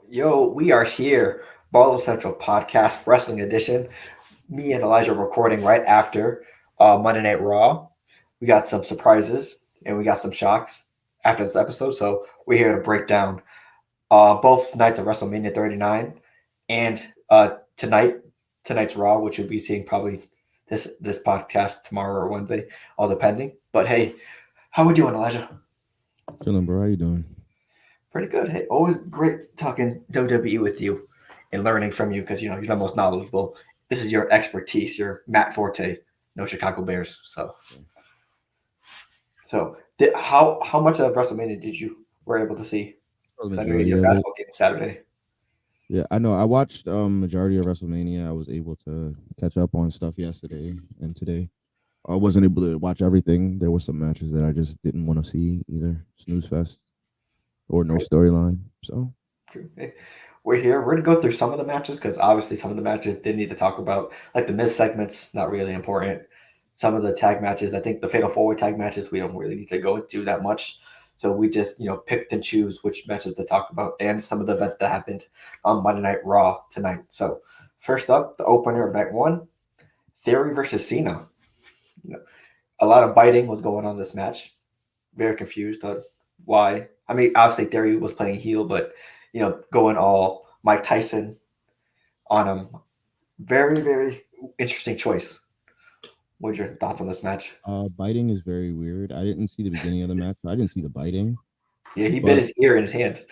Yo, we are here, Barlow Central Podcast, Wrestling Edition. Me and Elijah are recording right after Monday Night Raw. We got some surprises and we got some shocks after this episode, so we're here to break down both nights of WrestleMania 39 and tonight's Raw, which you'll be seeing probably this podcast tomorrow or Wednesday, all depending. But hey, how we doing, Elijah? Chilling, bro. How you doing? Pretty good. Hey, always great talking WWE with you and learning from you because you're the most knowledgeable. This is your expertise, your Matt Forte, no Chicago Bears. So how much of WrestleMania did you were able to see? The Because I know you had majority your of it. basketball game Saturday. Yeah, I know. I watched majority of WrestleMania. I was able to catch up on stuff yesterday and today. I wasn't able to watch everything. There were some matches that I just didn't want to see either. Snooze fest or no Right. storyline. So True. Hey, we're here. We're gonna go through some of the matches because obviously some of the matches did need to talk about, like the Miz segments, not really important. Some of the tag matches, I think the Fatal Four Way tag matches, we don't really need to go into that much. So we just picked and choose which matches to talk about, and some of the events that happened on Monday Night Raw tonight. So first up, the opener of night one, Theory versus Cena. You know, a lot of biting was going on this match. Very confused on why. I mean, obviously Theory was playing heel, but going all Mike Tyson on him. Very, very interesting choice. What are your thoughts on this match? biting is very weird. I didn't see the beginning of the match. So I didn't see the biting, Yeah, he bit but his ear in his hand.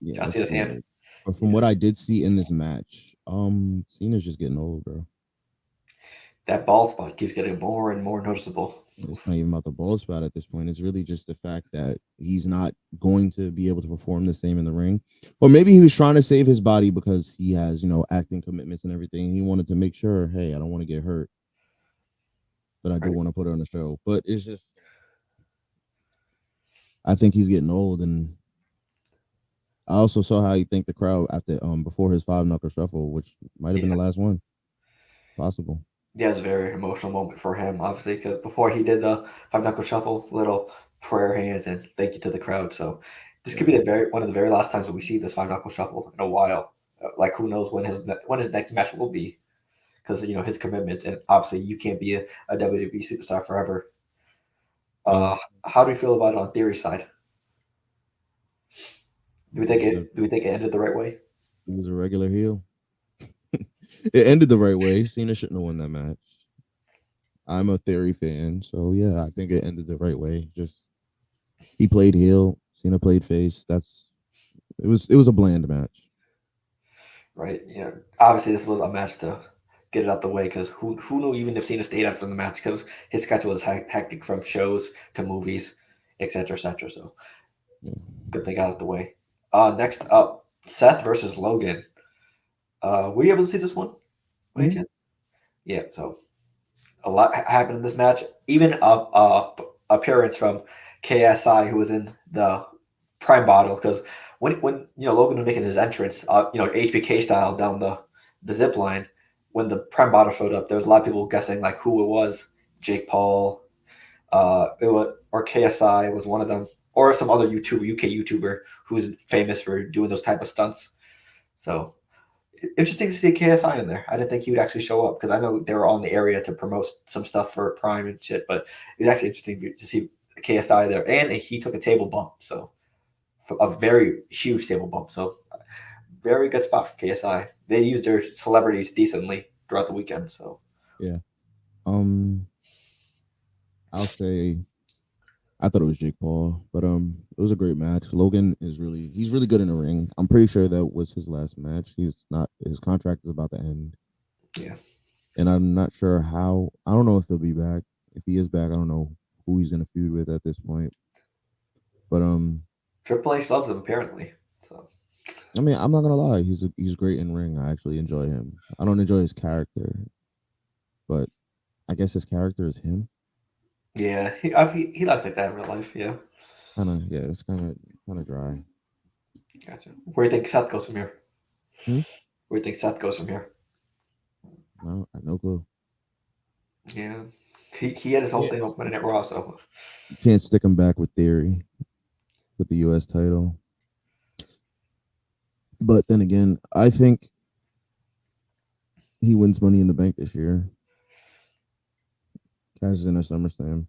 yeah, John it's Cena's hand. weird. But from Yeah. what I did see in this match, Cena's just getting old, bro. That bald spot keeps getting more and more noticeable. It's not even about the ball spot at this point. It's really just the fact that he's not going to be able to perform the same in the ring. Or maybe he was trying to save his body because he has, acting commitments and everything. He wanted to make sure, hey, I don't want to get hurt, but I do Right. want to put on the show. But it's just, I think he's getting old. And I also saw how he thanked the crowd after, before his five knuckle shuffle, which might have been Yeah. the last one possible. Yeah, it was a very emotional moment for him, obviously, because before he did the five knuckle shuffle, little prayer hands and thank you to the crowd. So this could Yeah. be the very one of the very last times that we see this five knuckle shuffle in a while. Like who knows when his next match will be because his commitment and obviously you can't be a WWE superstar forever. Yeah. How do you feel about it on Theory's side? Do we He think was a, it? Do we think it ended the right way? he was a regular heel. It ended the right way. Cena shouldn't have won that match. I'm a Theory fan, so yeah, I think it ended the right way. Just he played heel, Cena played face. It was a bland match. Right. Obviously this was a match to get it out the way because who knew even if Cena stayed after the match because his schedule was hectic from shows to movies, etc., etc. So Yeah. good thing got out the way. Next up, Seth versus Logan. Were you able to see this one? By any Mhm. chance? Yeah. So a lot happened in this match. Even appearance from KSI who was in the Prime bottle because when Logan was making his entrance, HBK style down the zip line, when the Prime bottle showed up, there was a lot of people guessing like who it was. Jake Paul, it was or KSI was one of them, or some other UK YouTuber who's famous for doing those type of stunts. So interesting to see KSI in there. I didn't think he would actually show up because I know they were all in the area to promote some stuff for Prime and shit. But it's actually interesting to see KSI there, and he took a table bump. So a very huge table bump. So very good spot for KSI. They used their celebrities decently throughout the weekend. So Yeah. Um, I'll say I thought it was Jake Paul, but it was a great match. Logan he's really good in the ring. I'm pretty sure that was his last match. He's not his contract is about to end, yeah, and I'm not sure how. I don't know if he'll be back. If he is back, I don't know who he's gonna feud with at this point. But Triple H loves him apparently. So I mean, I'm not gonna lie. He's great in ring. I actually enjoy him. I don't enjoy his character, but I guess his character is him. yeah, he likes like that in real life. Yeah, Kind of, yeah. It's kind of dry. gotcha. Where do you think Seth goes from here? Hmm? Where do you think Seth goes from here? No, I have no clue. Yeah, he had his whole Yeah, thing open at Raw. So you can't stick him back with Theory with the U.S. title. But then again, I think he wins Money in the Bank this year. Cashes in at SummerSlam.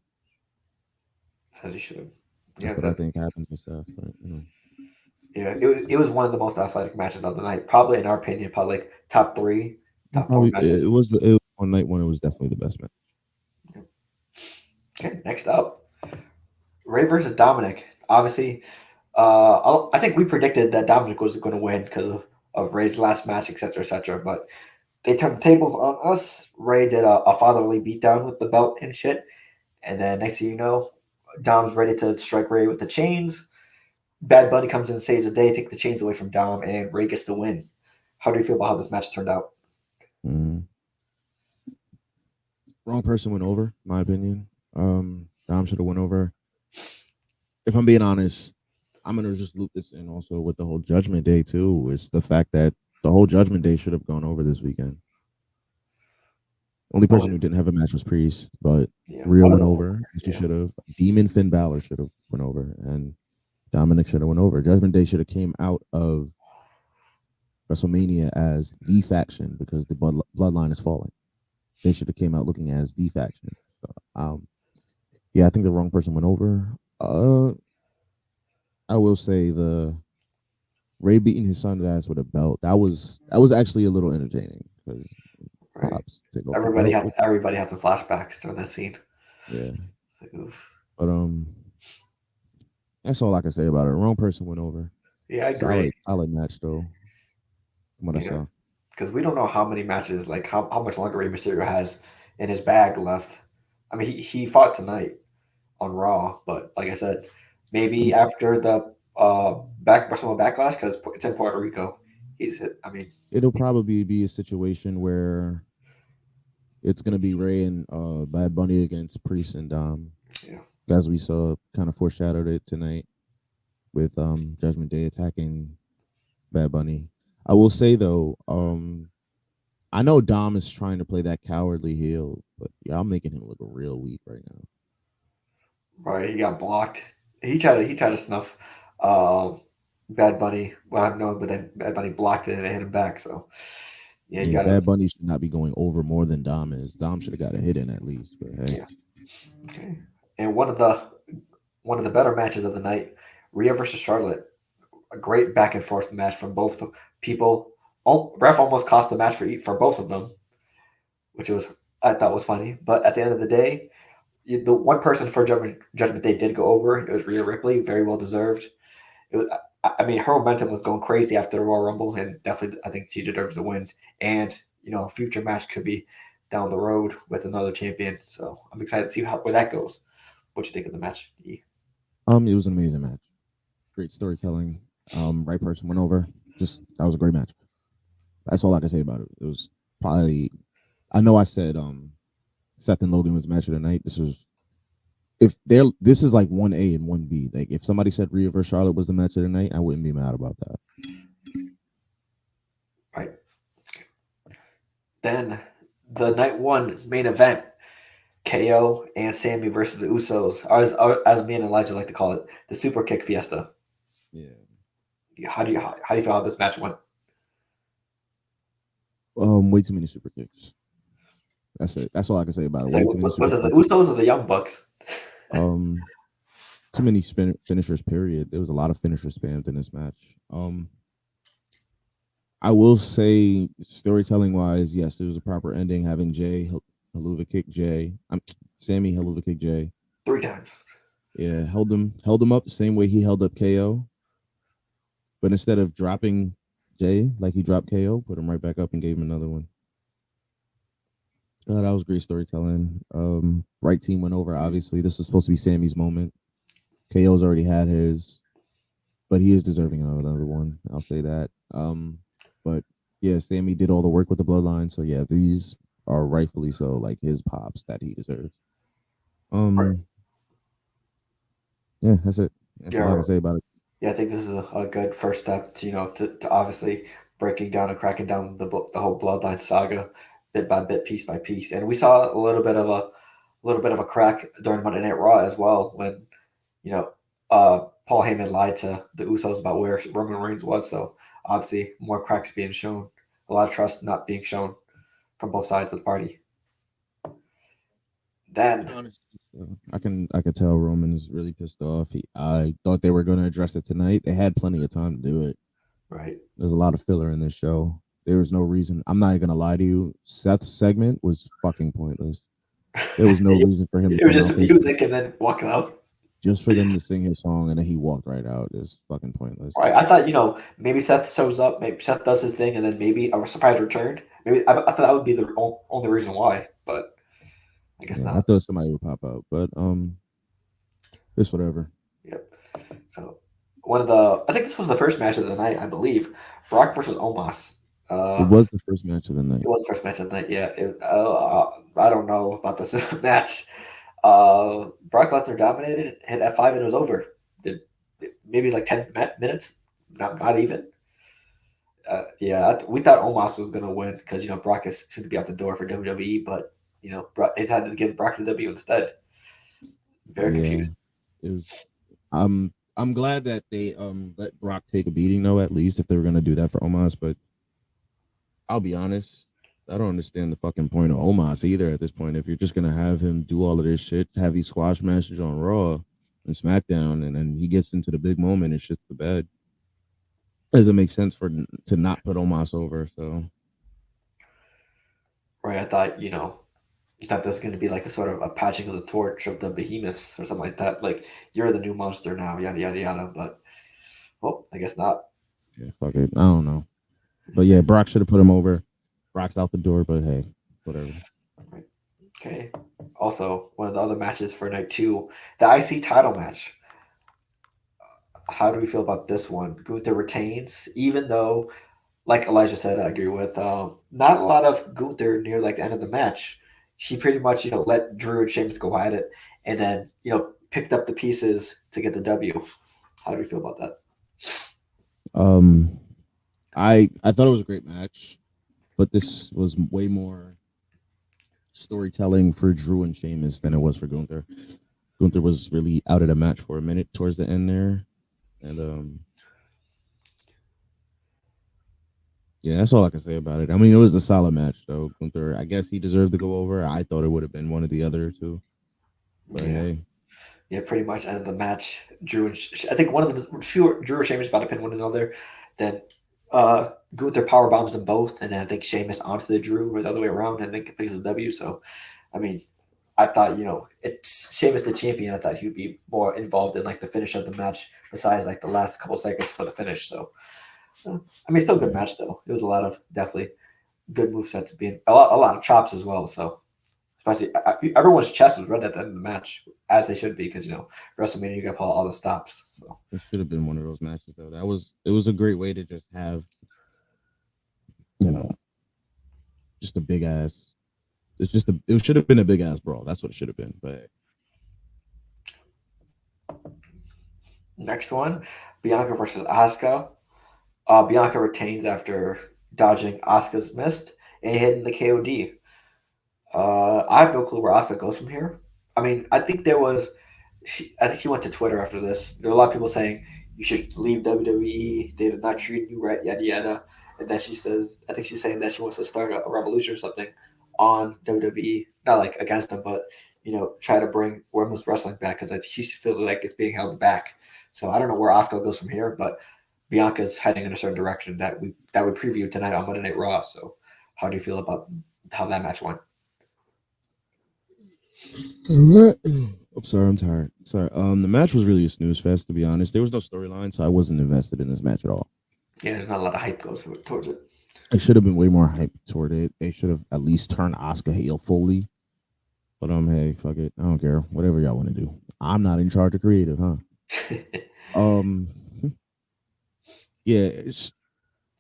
As he should. Yeah, That's what I think happens with Seth. But yeah. It was one of the most athletic matches of the night. Probably in our opinion, probably like top three, top four probably matches. it was one night when it was definitely the best match. Okay, next up, Ray versus Dominic. Obviously, I think we predicted that Dominic was going to win because of Ray's last match, etc., etc. But they turned the tables on us. Ray did a fatherly beatdown with the belt and shit. And then next thing you know, Dom's ready to strike Ray with the chains. Bad Bunny comes in, saves the day, take the chains away from Dom, and Ray gets the win. How do you feel about how this match turned out? Mm. Wrong person went over, in my opinion. Dom should have went over. If I'm being honest, I'm gonna just loop this in also with the whole Judgment Day too. It's the fact that the whole Judgment Day should have gone over this weekend. Only Oh, person who didn't have a match was Priest, but yeah. Rhea went over, and she Yeah. should have. Demon Finn Balor should have went over, and Dominic should have went over. Judgment Day should have came out of WrestleMania as the faction because the bloodline is falling. They should have came out looking as the faction. So, yeah, I think the wrong person went over. I will say the Ray beating his son's ass with a belt. That was actually a little entertaining because Right. pops take off the Everybody belt. has everybody has some flashbacks during that scene. Yeah, It's like, oof. but that's all I can say about it. Wrong person went over. Yeah, I agree. Solid match though, from what I Yeah, saw. because we don't know how many matches, like how much longer Rey Mysterio has in his bag left. I mean, he fought tonight on Raw, but like I said, maybe Um, after the WrestleMania Backlash, because it's in Puerto Rico. I mean, It'll probably be a situation where it's gonna be Ray and Bad Bunny against Priest and Dom, yeah, as we saw kind of foreshadowed it tonight with Judgment Day attacking Bad Bunny. I will say though, I know Dom is trying to play that cowardly heel, but y'all making him look real weak right now. right. He got blocked. He tried to snuff uh, Bad Bunny. Well, I know, but then Bad Bunny blocked it and it hit him back. So yeah, you Yeah, gotta. Bad Bunny should not be going over more than Dom is. Dom should have got a hit in at least, but hey. Yeah. Okay. And one of the better matches of the night, Rhea versus Charlotte. A great back and forth match from both people. Oh, ref almost cost the match for both of them, which was I thought was funny. But at the end of the day, the one person for Judgment Day did go over. It was Rhea Ripley, very well deserved. It was, I mean, her momentum was going crazy after the Royal Rumble, and definitely I think she deserves the win. And a future match could be down the road with another champion. So I'm excited to see where that goes. What you think of the match? Yeah. It was an amazing match. Great storytelling. Right person went over. Just that was a great match. That's all I can say about it. It was probably I know I said Seth and Logan was match of the night. This is like 1A and 1B. Like if somebody said Rhea versus Charlotte was the match of the night, I wouldn't be mad about that. Right. Then the night one main event, KO and Sammy versus the Usos, or as me and Elijah like to call it, the Super Kick Fiesta. Yeah. How do you feel how this match went? Way too many super kicks. That's it. That's all I can say about it. It's like, Way too many was super it the kicks. Usos or the Young Bucks? Um, Too many finishers. Period. There was a lot of finisher spams in this match. I will say, storytelling wise, yes, it was a proper ending. Having Jay Haluva kick Jay. Sammy Haluva kick Jay. 3 times. Yeah, held him up the same way he held up KO, but instead of dropping Jay like he dropped KO, put him right back up and gave him another one. That was great storytelling. Right team went over. Obviously, this was supposed to be Sammy's moment. KO's already had his, but he is deserving of another one. I'll say that. But yeah, Sammy did all the work with the bloodline. So yeah, these are rightfully so like his pops that he deserves. Right. Um, yeah, that's it. That's all I Yeah, can say about it. yeah. I think this is a good first step to to obviously breaking down and cracking down the whole Bloodline saga, bit by bit, piece by piece. And we saw a little bit of a crack during Monday Night Raw as well when you know Paul Heyman lied to the Usos about where Roman Reigns was. So obviously, more cracks being shown, a lot of trust not being shown from both sides of the party. Then, Honestly, I could tell Roman is really pissed off. I thought they were going to address it tonight. They had plenty of time to do it. right. There's a lot of filler in this show. There was no reason. I'm not gonna lie to you. Seth's segment was fucking pointless. There was no reason for him to It was come just out there music and then walking out. just for them to sing his song and then he walked right out. It's fucking pointless. Right. I thought, maybe Seth shows up, maybe Seth does his thing, and then maybe a surprise return. Maybe I thought that would be the only reason why, but I guess Yeah, I not. thought somebody would pop out, but it's whatever. Yep. So I think this was the first match of the night, I believe. Brock versus Omos. It Uh, was the first match of the it night. was the first match of the night. Yeah. I don't know about this match. Brock Lesnar dominated, hit F5, and it was over. Did maybe like 10 minutes, not even. Yeah, we thought Omos was gonna win because Brock is soon to be out the door for WWE, but Brock, they decided to give Brock the W instead. Very Yeah, confused. it was. I'm glad that they let Brock take a beating though. At least if they were gonna do that for Omos, but I'll be honest, I don't understand the fucking point of Omos either at this point. If you're just gonna have him do all of this shit, have these squash matches on Raw and SmackDown, and then he gets into the big moment and shits the bed, doesn't make sense for to not put Omos over. So Right, I thought you thought this was gonna be like a sort of a patching of the torch of the behemoths or something like that. Like you're the new monster now, yada yada yada. But well, I guess not. yeah, fuck it. I don't know, but yeah, Brock should have put him over. Brock's out the door, but hey, whatever. Right. Okay. Also, one of the other matches for night two, the IC title match. How do we feel about this one? Gunther retains, even though, like Elijah said, I agree with. Not a lot of Gunther near like the end of the match. She pretty much, let Drew and Sheamus go at it, and then picked up the pieces to get the W. How do you feel about that? Um, I thought it was a great match, but this was way more storytelling for Drew and Sheamus than it was for Gunther. Gunther was really out of the match for a minute towards the end there, and yeah, that's all I can say about it. I mean, it was a solid match though. Gunther, I guess he deserved to go over. I thought it would have been one of the other two, but Yeah, hey, yeah, pretty much end of the match. Drew and I think one of them, Drew or Sheamus about to pin one another. Then Gunther power bombs them both, and then I think Sheamus onto the Drew or the other way around, and then things of W. So, I mean, I thought it's Sheamus the champion. I thought he would be more involved in like the finish of the match, besides like the last couple seconds for the finish. So, I mean, still a good yeah, match though. It was a lot of definitely good movesets, being a lot of chops as well. So, especially everyone's chest was red at the end of the match, as they should be, because WrestleMania you got all the stops. So it should have been one of those matches though. It was a great way to just have you know just a big ass. It should have been a big ass brawl. That's what it should have been. But next one, Bianca versus Asuka. Bianca retains after dodging Asuka's mist and hitting the KOD. I have no clue where Asuka goes from here. I mean, I think there was. I think she went to Twitter after this. There were a lot of people saying you should leave WWE. They did not treat you right, yada yada. And then she says, I think she's saying that she wants to start a revolution or something on WWE, not like against them, but try to bring women's wrestling back because she feels like it's being held back. So I don't know where Asuka goes from here, but Bianca's heading in a certain direction that we preview tonight on Monday Night Raw. So how do you feel about how that match went? I'm sorry, I'm tired. Sorry. The match was really a snooze fest, to be honest. There was no storyline, so I wasn't invested in this match at all. Yeah, there's not a lot of hype goes towards it. I should have been way more hyped toward it. They should have at least turned Oscar heel fully. But hey, fuck it. I don't care. Whatever y'all want to do. I'm not in charge of creative, huh? Um, yeah. It's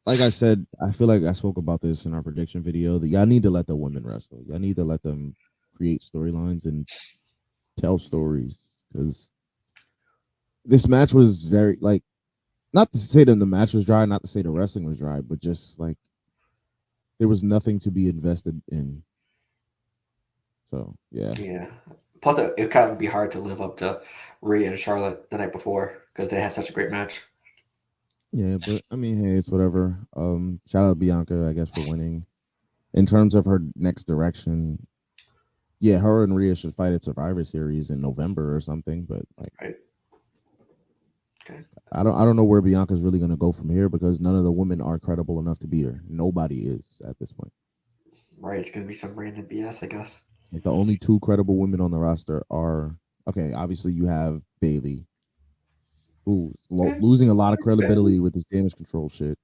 like I said. I feel like I spoke about this in our prediction video. That y'all need to let the women wrestle. Y'all need to let them create storylines and tell stories because this match was very like not to say that the match was dry, not to say the wrestling was dry, but just like there was nothing to be invested in. So yeah, Yeah. Plus, it kind of be hard to live up to Rhea and Charlotte the night before. because they had such a great match. Yeah, but I mean, hey, it's whatever. Shout out Bianca, I guess, for winning. In terms of her next direction, yeah, her and Rhea should fight at Survivor Series in November or something. But like, Right. Okay. I don't know where Bianca's really gonna go from here because none of the women are credible enough to beat her. Nobody is at this point. Right. It's gonna be some random BS, I guess. Like the only two credible women on the roster are okay. Obviously, you have Bailey, who's Okay. losing a lot of Okay. credibility with this damage control shit.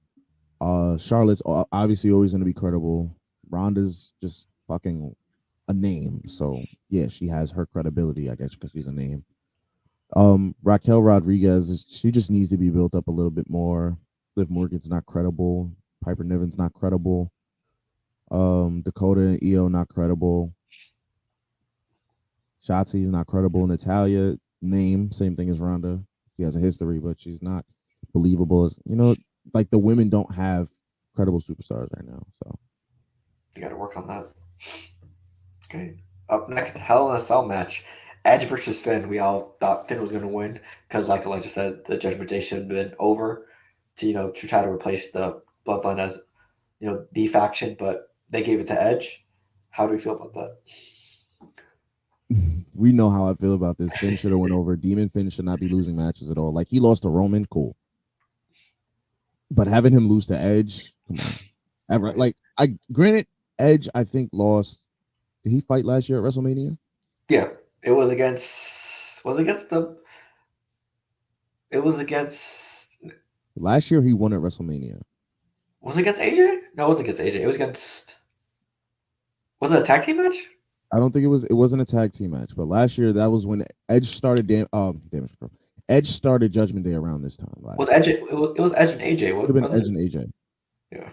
Charlotte's obviously always gonna be credible. Ronda's just fucking a name, so yeah, she has her credibility, I guess, because she's a name. Raquel Rodriguez, she just needs to be built up a little bit more. Liv Morgan's not credible. Piper Niven's not credible. Dakota and Io not credible. Shotzi's not credible. Natalia, name, same thing as Ronda. She has a history, but she's not believable as like the women don't have credible superstars right now. So You got to work on that. Okay. Up next, Hell in a Cell match. Edge versus Finn. We all thought Finn was going to win because, like Elijah said, the Judgment Day should have been over to to try to replace the Bloodline as the faction, but they gave it to Edge. How do we feel about that? we know how I feel about this. Finn should have went over. Demon Finn should not be losing matches at all. Like he lost to Roman, cool. But having him lose to Edge, come on. Ever Right. like I granted Edge, I think lost. Did he fight last year at WrestleMania? Yeah, it was against. Was against the. It was against. Last year he won at WrestleMania. Was it against AJ? No, it wasn't against AJ. It was against. Was it a tag team match? I don't think it wasn't a tag team match, but last year that was when Edge started damage control. Edge started Judgment Day around this time Was last year. Edge? It was Edge and AJ, Could have been wasn't Edge it? and AJ. Yeah.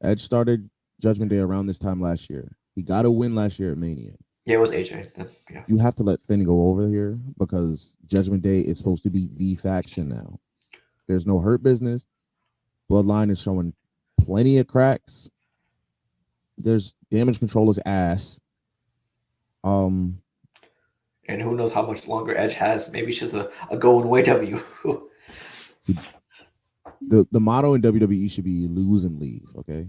Edge started Judgment Day around this time last year. He got a win last year at Mania. Yeah, it was AJ. Yeah. You have to let Finn go over here because Judgment Day is supposed to be the faction now. There's no hurt business. Bloodline is showing plenty of cracks. There's damage controller's ass. Um, And who knows how much longer Edge has? Maybe it's just a going away W. the motto in WWE should be lose and leave. Okay,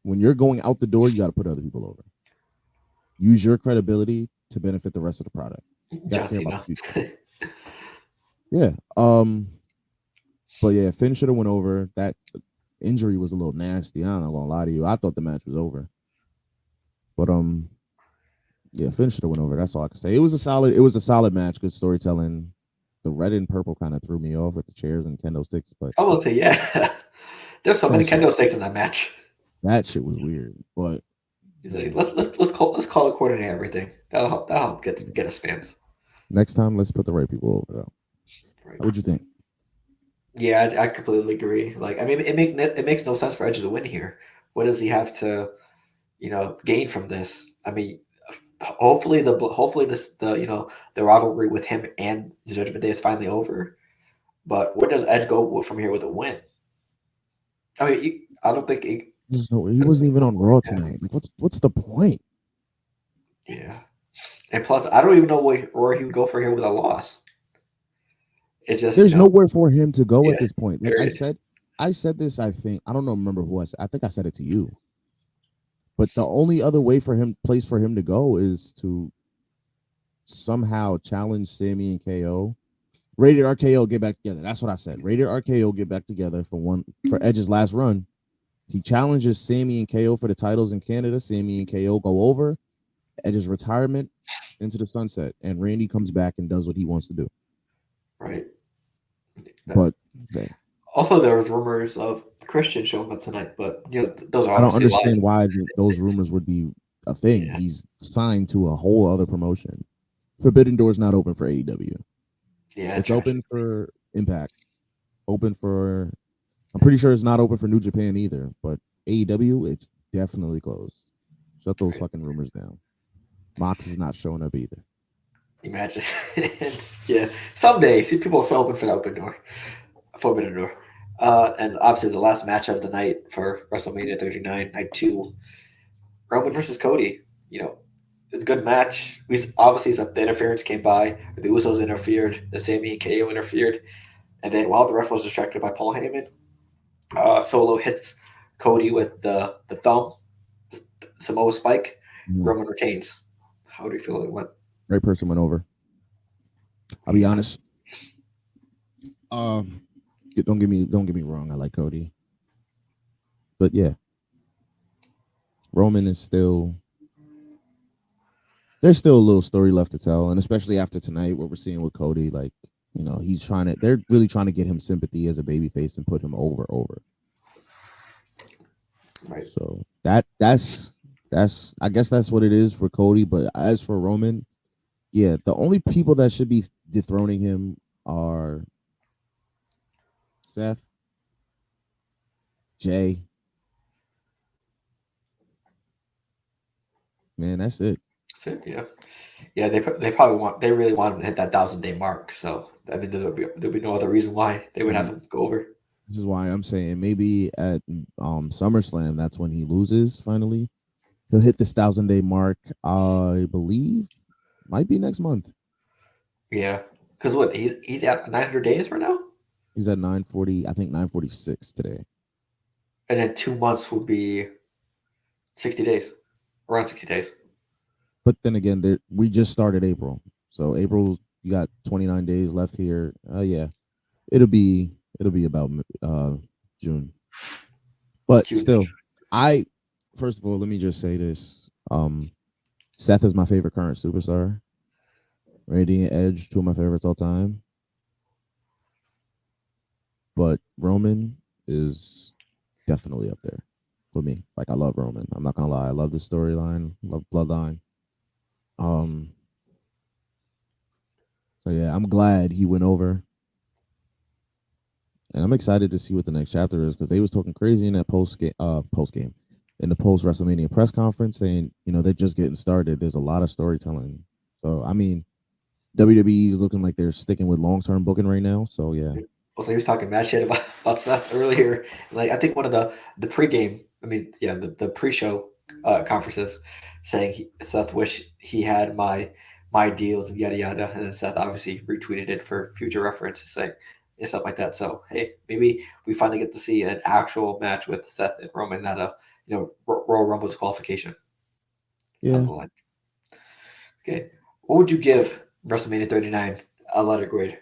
when you're going out the door, you got to put other people over. Use your credibility to benefit the rest of the product. You got to John care about the Cena. future. Yeah. But yeah, Finn should have went over. That injury was a little nasty. I'm not gonna lie to you. I thought the match was over. But yeah, Finn should have went over. That's all I can say. It was a solid match, good storytelling. The red and purple kind of threw me off with the chairs and kendo sticks, but I will say, yeah. There's so many that shit kendo stakes in that match. that shit was weird. But He's like, let's call it coordinate everything. That'll help get us fans. next time, let's put the right people over though. Right. What would you think? Yeah, I completely agree. Like, I mean, it makes no sense for Edge to win here. What does he have to, gain from this? I mean, hopefully the rivalry with him and the Judgment Day is finally over. But where does Edge go from here with a win? I mean, I don't think. There's no he wasn't even on Raw tonight. Like, what's the point? Yeah, and plus, I don't even know where he would go from here with a loss. It's just There's nowhere for him to go at yeah, this point. Like period. I said this. I think I don't know. Remember who I said? I think I said it to you. But the only other place for him to go is to somehow challenge Sammy and KO. Rated RKO get back together. That's what I said. Rated RKO get back together for Edge's last run. He challenges Sammy and KO for the titles in Canada. Sammy and KO go over. Edge's retirement into the sunset, and Randy comes back and does what he wants to do. Right. But okay, Also, there was rumors of Christian showing up tonight, but those are I don't obviously lies. understand why those rumors would be a thing. Yeah, He's signed to a whole other promotion. Forbidden Door's not open for AEW. yeah, It's trash. open for Impact. Open for I'm pretty sure it's not open for New Japan either, but AEW, it's definitely closed. Shut those Right. fucking rumors down. Mox is not showing up either. Imagine. Yeah, someday. See, people are so open for the open door, forbidden door. And obviously, the last match of the night for WrestleMania 39, night two, Roman versus Cody. You know, it's a good match. Obviously the interference came by. The Usos interfered. The Sami and KO interfered, and then while the ref was distracted by Paul Heyman, Solo hits Cody with the thumb, the Samoa Spike. Mhm. Roman retains. How do you feel it went? Right person went over. I'll be honest. Um, don't get me wrong. I like Cody, but yeah, Roman is still there's still a little story left to tell, and especially after tonight, what we're seeing with Cody, like he's trying to they're really trying to get him sympathy as a babyface and put him over. Right. So that's I guess that's what it is for Cody. But as for Roman, yeah, the only people that should be dethroning him are Seth, Jay. Man, that's it. That's it. Yeah. Yeah. They really want him to hit that 1,000 day mark. So I mean, there'll be no other reason why they would have And him go over. this is why I'm saying maybe at SummerSlam, that's when he loses finally. He'll hit this 1,000 day mark. I believe might be next month. Yeah. Because what he's at 900 days right now, He's at 940. I think 946 today. and then 2 months would be 60 days, around 60 days. But then again, we just started April, so April you got 29 days left here. Yeah, it'll be about June. But June. still, I first of all let me just say this. Seth is my favorite current superstar. Randy and Edge, two of my favorites all time. But Roman is definitely up there for me. Like I love Roman. I'm not gonna lie. I love the storyline. Love Bloodline. Um. So yeah, I'm glad he went over, and I'm excited to see what the next chapter is because they was talking crazy in that post game, in the post WrestleMania press conference, saying they're just getting started. There's a lot of storytelling. So I mean, WWE is looking like they're sticking with long term booking right now. So yeah, Also, he was talking mad shit about Seth earlier. Like I think one of the pregame, I mean, yeah, the pre-show conferences, saying Seth wish he had my deals and yada yada, and then Seth obviously retweeted it for future reference, saying and stuff like that. So hey, maybe we finally get to see an actual match with Seth and Roman, not a Royal Rumble disqualification down yeah. the line. Okay, what would you give WrestleMania 39 a letter grade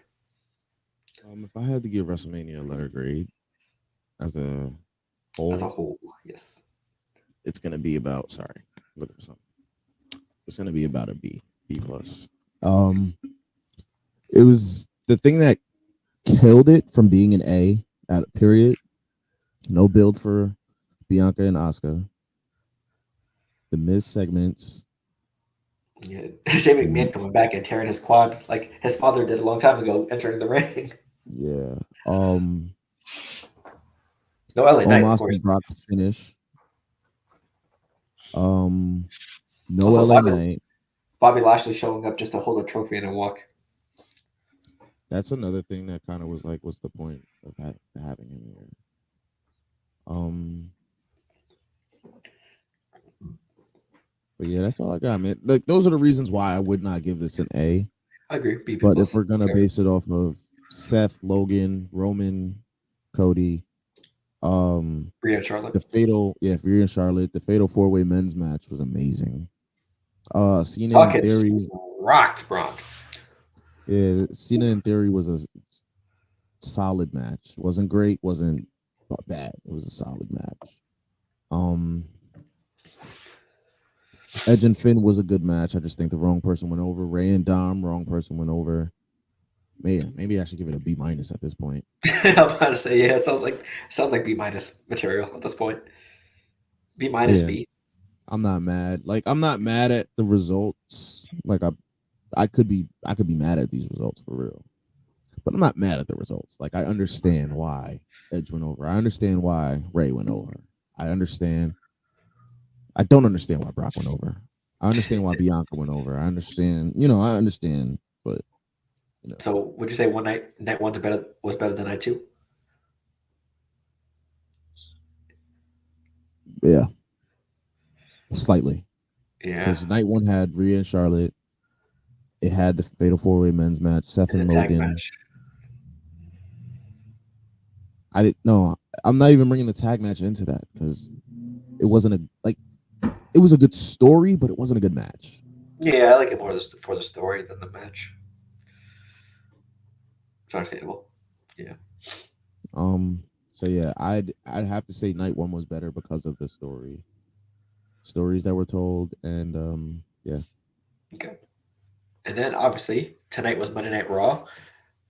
If I had to give WrestleMania a letter grade as a as a whole, whole? Yes. it's gonna be about. Sorry, looking for something. It's gonna be about a B plus. Um, it was the thing that killed it from being an A at a period. No build for Bianca and Asuka. The Miz segments. Yeah, Shane The, McMahon coming back and tearing his quad like his father did a long time ago, entering the ring. yeah. No LA Knight, of Omos course. and Brock finish. Um, no Also, LA Knight. Bobby Lashley showing up just to hold a trophy and a walk. That's another thing that kind of was like, what's the point of having him here? Um, but yeah, that's all I got, man. Like those are the reasons why I would not give this an A. I agree. B But if plus. we're gonna Fair. base it off of Seth, Logan, Roman, Cody, Rhea and Charlotte. the fatal, yeah, Rhea and Charlotte, the fatal four-way men's match was amazing. Cena in Dawkins theory, rocked Braun. yeah, Cena in theory was a solid match. Wasn't great, wasn't bad. It was a solid match. Um, Edge and Finn was a good match. I just think the wrong person went over. Ray and Dom, wrong person went over. Man, maybe I should give it a B minus at this point. I'm about to say yeah. Sounds like B minus material at this point. B minus Yeah, B. I'm not mad. Like I'm not mad at the results. Like I could be mad at these results for real. But I'm not mad at the results. Like I understand why Edge went over. I understand why Ray went over. I understand. I don't understand why Brock went over. I understand why Bianca went over. I understand. I understand. But you know, So would you say night one's was better than night two? yeah, slightly. Yeah, because night one had Rhea and Charlotte. It had the Fatal 4-Way men's match, Seth and the and tag Logan. match. I didn't know. I'm not even bringing the tag match into that because it wasn't a like. It was a good story, but it wasn't a good match. Yeah, I like it more for the story than the match. It's understandable. Yeah. Um. So yeah, I'd have to say night one was better because of the stories that were told, and yeah. Okay. And then obviously tonight was Monday Night Raw.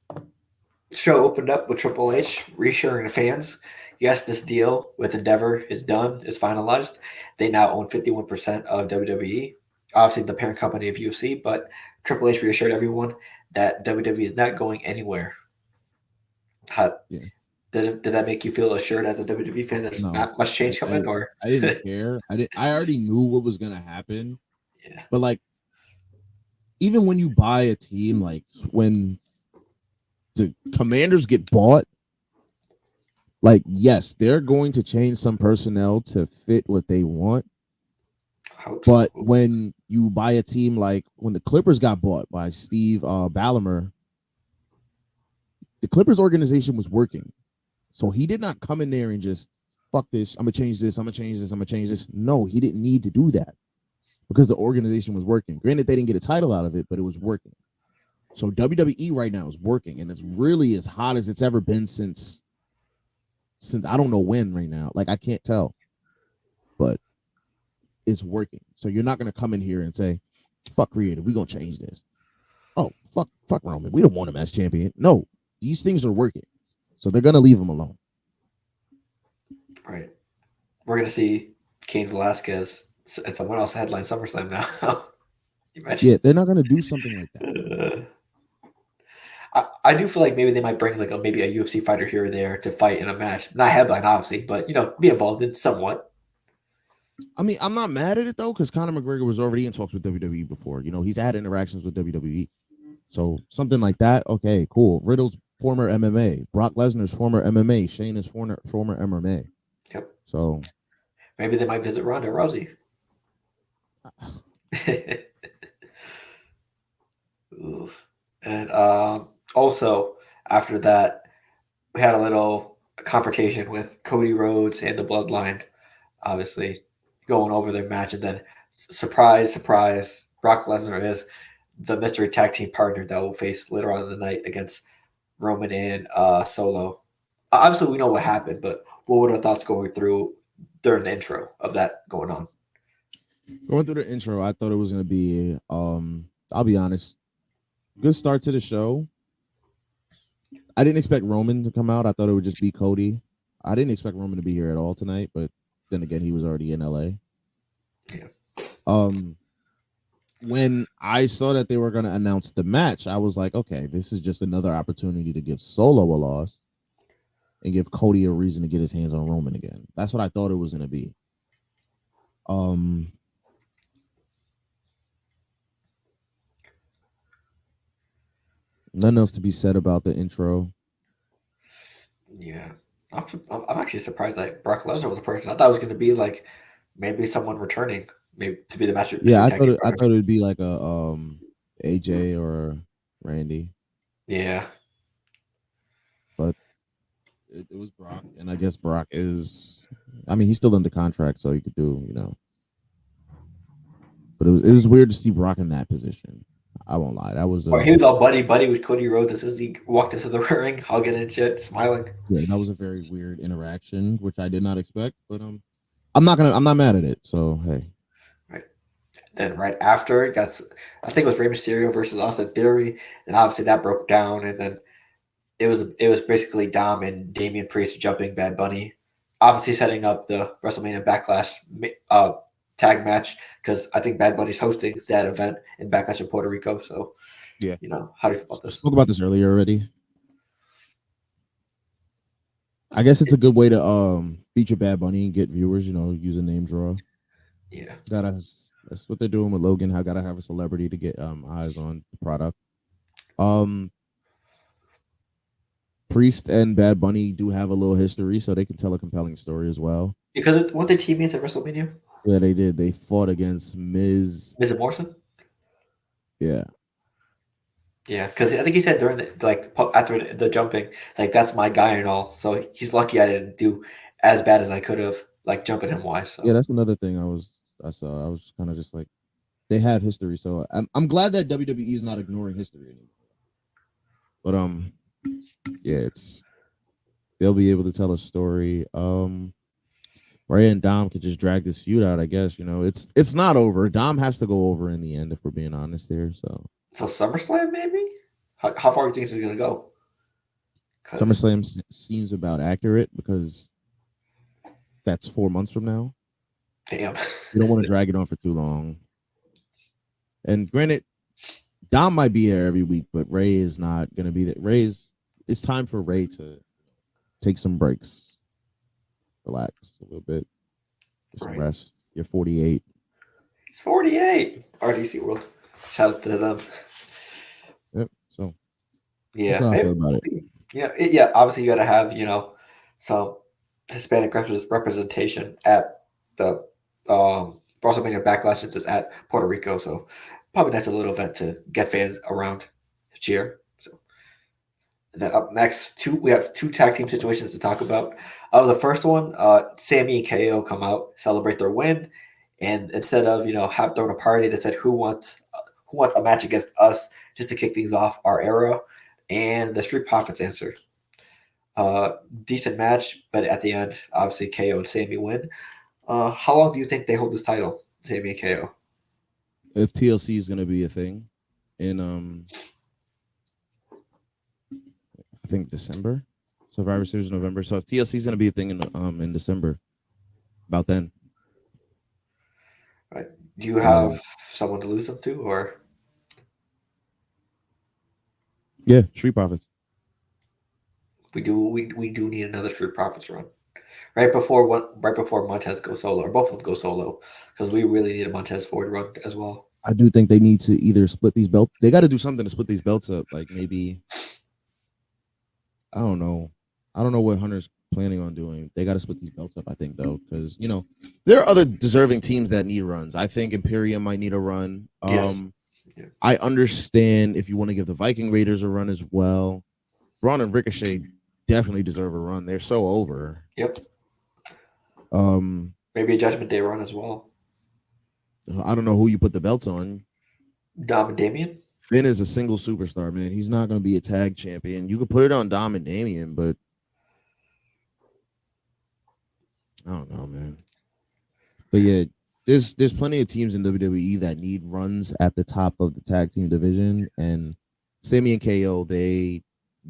The show opened up with Triple H reassuring the fans, yes, this deal with Endeavor is done, is finalized. They now own 51% of WWE, obviously the parent company of UFC, but Triple H reassured everyone that WWE is not going anywhere. How, Yeah. did that make you feel assured as a WWE fan that there's No, not much change I coming? didn't. Or I didn't care. I didn't. I already knew what was gonna happen. yeah, But like, even when you buy a team, like when the Commanders get bought, like yes, they're going to change some personnel to fit what they want. I hope But so. when you buy a team like when the Clippers got bought by Steve Ballmer, the Clippers organization was working. So he did not come in there and just fuck this. I'm gonna change this. I'm gonna change this. I'm gonna change this. No, he didn't need to do that because the organization was working. Granted, they didn't get a title out of it, but it was working. So WWE right now is working, and it's really as hot as it's ever been since I don't know when right now. Like I can't tell, but it's working. So you're not gonna come in here and say, "Fuck creative, we're gonna change this." Oh, fuck Roman, we don't want him as champion. No, these things are working, so they're gonna leave him alone. Right. We're gonna see Cain Velasquez and someone else headline SummerSlam now. You Yeah, mentioned. they're not gonna do something like that. I do feel like maybe they might bring like maybe a UFC fighter here or there to fight in a match, not headline obviously, but be involved in somewhat. I mean, I'm not mad at it though, because Conor McGregor was already in talks with WWE before. He's had interactions with WWE. So something like that, okay, cool. Riddle's former MMA, Brock Lesnar's former MMA, Shane is former MMA. Yep. So Maybe they might visit Ronda Rousey. And also after that, we had a little confrontation with Cody Rhodes and the Bloodline. Obviously, going over their match, and then surprise, surprise, Brock Lesnar is the mystery tag team partner that will face later on in the night against Roman and Solo. Obviously, we know what happened, but what were the thoughts going through during the intro of that going on? going through the intro, I thought it was gonna be I'll be honest, good start to the show. I didn't expect Roman to come out. I thought it would just be Cody. I didn't expect Roman to be here at all tonight, but then again, he was already in LA. Yeah. Um when I saw that they were going to announce the match, I was like, okay, this is just another opportunity to give Solo a loss and give Cody a reason to get his hands on Roman again. That's what I thought it was going to be. Um, Nothing else to be said about the intro. Yeah. I'm actually surprised that Brock Lesnar was a person. I thought it was going to be like maybe someone returning, maybe to be the match Yeah, mystery tag team I partner. thought it'd be like a AJ or Randy, Yeah. but it was Brock, and I guess Brock is. I mean, he's still under contract, so he could do. But it was weird to see Brock in that position. I won't lie. That was Or he was all buddy with Cody Rhodes as soon as he walked into the ring, hugging and shit, smiling. yeah, that was a very weird interaction, which I did not expect. But I'm not mad at it. So hey, Right. Then right after, I think it was Rey Mysterio versus Austin Theory, and obviously that broke down, and then it was basically Dom and Damian Priest jumping Bad Bunny, obviously setting up the WrestleMania Backlash tag match because I think Bad Bunny's hosting that event in Backlash in Puerto Rico. So yeah, how do you feel about this? spoke about this earlier already. I guess it's a good way to feature Bad Bunny and get viewers. Use a name draw. Yeah, Gotta That's what they're doing with Logan. How gotta have a celebrity to get eyes on the product. Um, Priest and Bad Bunny do have a little history, so they can tell a compelling story as well. because weren't they teammates at WrestleMania? Yeah, they did. They fought against Miz. Is it Morrison? Yeah, Yeah, because I think he said during the after the jumping, like that's my guy and all. So he's lucky I didn't do as bad as I could have, like jumping him wise. yeah. So That's another thing I saw. I was kind of just like they have history, so I'm glad that WWE is not ignoring history anymore. But yeah, it's they'll be able to tell a story. Ray and Dom could just drag this feud out. I guess it's not over. Dom has to go over in the end, if we're being honest here. So so SummerSlam maybe? How far do you think this is gonna go? Because SummerSlam seems about accurate because that's 4 months from now. damn, You don't want to drag it on for too long. And granted, Dom might be here every week, but Ray is not going to be there. It's time for Ray to take some breaks, relax a little bit, get some right? rest. You're 48. He's 48. RDC World. Shout out to them. Yep. So that's Yeah, how I maybe feel about we'll it. see. Yeah. Obviously, you got to have some Hispanic representation at the WrestleMania Backlash since it's at Puerto Rico. So probably nice a little event to get fans around to cheer. So and then up next, we have two tag team situations to talk about. The first one, Sammy and KO come out celebrate their win, and instead of have thrown a party, they said who wants a match against us just to kick things off our era, and the Street Profits answered. Uh, Decent match, but at the end, obviously KO and Sammy win. How long do you think they hold this title, Sammy and KO? If TLC is going to be a thing in, I think December, Survivor Series November. So if TLC is going to be a thing in December, about then, Right? Do you have um, someone to lose them to, or yeah, Street Profits. we do need another Street Profits run? Right before Montez goes solo, or both of them go solo, because we really need a Montez Ford run as well. I do think they need to either split these belts. They got to do something to split these belts up. Like maybe I don't know. I don't know what Hunter's planning on doing. They got to split these belts up. I think though, because there are other deserving teams that need runs. I think Imperium might need a run. Yes. Yeah. I understand if you want to give the Viking Raiders a run as well. Braun and Ricochet definitely deserve a run. They're so over. Yep. Um, Maybe a Judgment Day run as well. I don't know who you put the belts on. Dom and Damien. Finn is a single superstar, man. He's not going to be a tag champion. You could put it on Dom and Damian, but I don't know, man. But yeah, there's plenty of teams in WWE that need runs at the top of the tag team division, and Sammy and KO they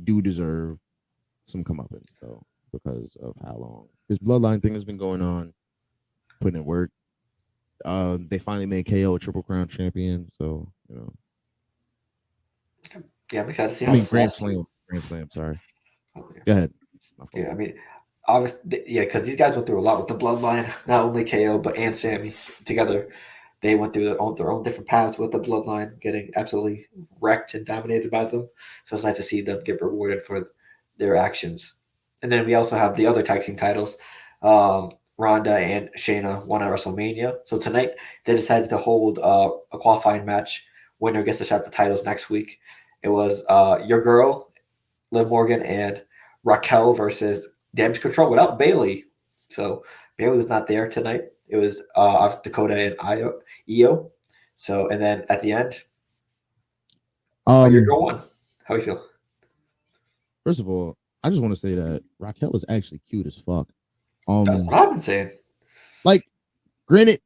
do deserve some comeuppance though because of how long this bloodline thing has been going on, putting in work. They finally made KO a Triple Crown champion, so Yeah, I'm excited to see I how mean this last year. Grand Slam. Sorry, Oh, yeah. go ahead. My fault. Yeah, I mean, obviously, yeah, because these guys went through a lot with the bloodline. Not only KO, but and Sammy together. They went through their own different paths with the bloodline, getting absolutely wrecked and dominated by them. So it's nice to see them get rewarded for their actions. And then we also have the other tag team titles. Ronda and Shayna won at WrestleMania. So tonight they decided to hold a qualifying match. Winner gets a shot at the titles next week. It was your girl, Liv Morgan, and Raquel versus Damage Control without Bailey. So Bailey was not there tonight. It was Dakota and Io. So and then at the end, your Um, girl won. How do you feel? First of all, I just want to say that Raquel is actually cute as fuck. That's Um, what I've been saying. like, granted,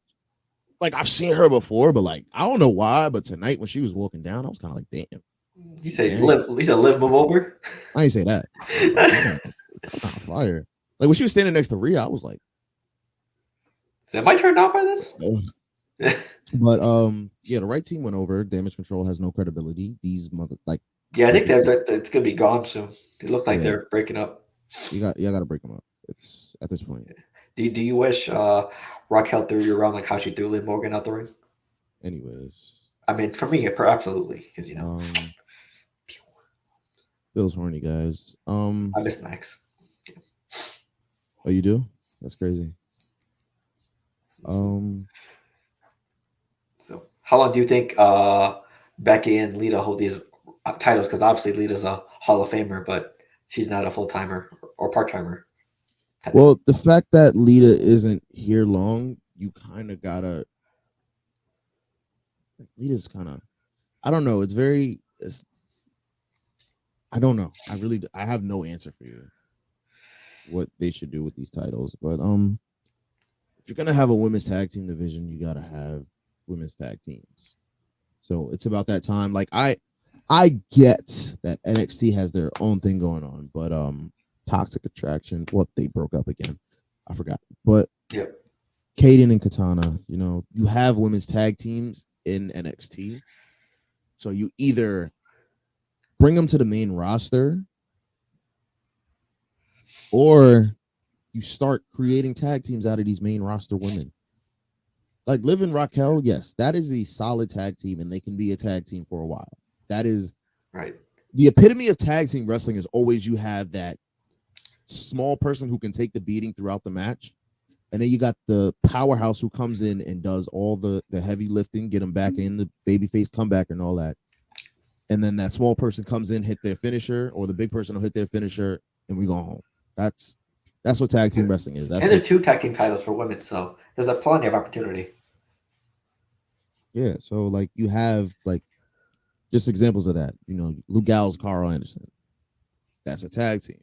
like I've seen her before, but like I don't know why. But tonight when she was walking down, I was kind of like, damn, You she say bang. live. You said live, move over. I ain't say that. I was like, damn, kind of fire. Like when she was standing next to Rhea, I was like, Am I turned on by this? ugh. But yeah, the right team went over. Damage Control has no credibility. These Yeah, I like think you said, it's gonna be gone soon. It looks like yeah, they're breaking up. you got to break them up. It's at this point, Do you wish Raquel threw you around like how she threw Liv Morgan out the ring? anyways. I mean, for me, absolutely, because Bill's horny guys. I miss Max. Oh, you do? That's crazy. Um, So, how long do you think Becky and Lita hold these titles? Because obviously Lita's a Hall of Famer, but she's not a full timer or part timer, technically. well, the fact that Lita isn't here long, you kind of gotta. Lita's kind of. I don't know. It's very. I don't know. I have no answer for you what they should do with these titles. But if you're gonna have a women's tag team division, you gotta have women's tag teams. So it's about that time. Like I get that NXT has their own thing going on, but Toxic Attraction, what they broke up again. I forgot. But Yep. Kaden and Katana, you have women's tag teams in NXT. So you either bring them to the main roster or you start creating tag teams out of these main roster women. Like Liv and Raquel, yes, that is a solid tag team, and they can be a tag team for a while. That is Right. the epitome of tag team wrestling. Is always you have that small person who can take the beating throughout the match, and then you got the powerhouse who comes in and does all the heavy lifting, get them back in the babyface comeback and all that. And then that small person comes in, hit their finisher, or the big person will hit their finisher, and we go home. That's what tag team wrestling is. That's And what there's two tag team titles for women, so there's a plenty of opportunity. yeah. So like you have like just examples of that. Lou Gallows, Carl Anderson. That's a tag team.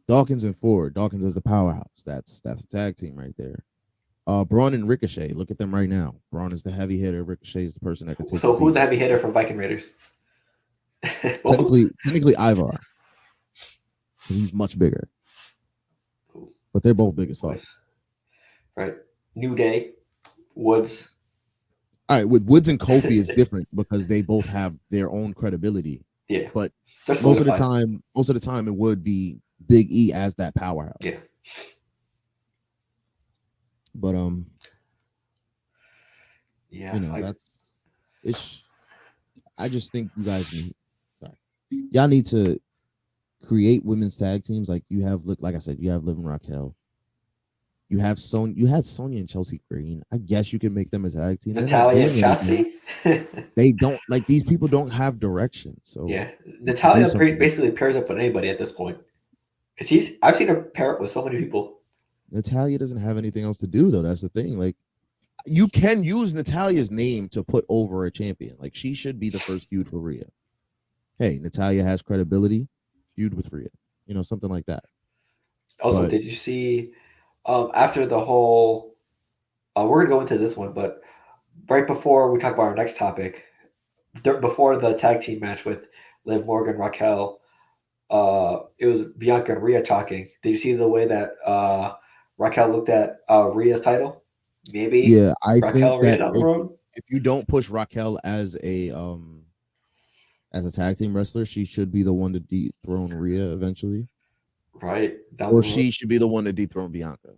Dawkins and Ford. Dawkins is the powerhouse. That's a tag team right there. Braun and Ricochet. Look at them right now. Braun is the heavy hitter. Ricochet is the person that could take the So who's the beat. heavy hitter for Viking Raiders? Technically Ivar, because he's much bigger. But they're both big as fuck. Right. New Day, Woods. All right, with Woods and Kofi, it's different because they both have their own credibility. Yeah. But They're most of the solidified. time, it would be Big E as that powerhouse. Yeah. But Yeah. that's it's. I just think you guys y'all need to create women's tag teams. Like you have, like I said, you have Liv and Raquel. You have you had Sonya and Chelsea Green. I guess you can make them a tag team. They're not Natalya and doing anything. Shotzi. They don't like these people don't have direction. So Yeah. you can do Natalia something. basically pairs up with anybody at this point. Because I've seen her pair up with so many people. Natalia doesn't have anything else to do though. That's the thing. Like you can use Natalia's name to put over a champion. Like she should be the first feud for Rhea. Hey, Natalia has credibility. Feud with Rhea. Something like that. Also, But did you see after the whole we're gonna go into this one, but right before we talk about our next topic, before the tag team match with Liv Morgan, Raquel, it was Bianca and Rhea talking. Did you see the way that Raquel looked at Rhea's title? Maybe yeah, I think Raquel Rhea that down the if road. if you don't push Raquel as a tag team wrestler, she should be the one to dethrone Rhea eventually, Right down the or road. she should be the one to dethrone Bianca.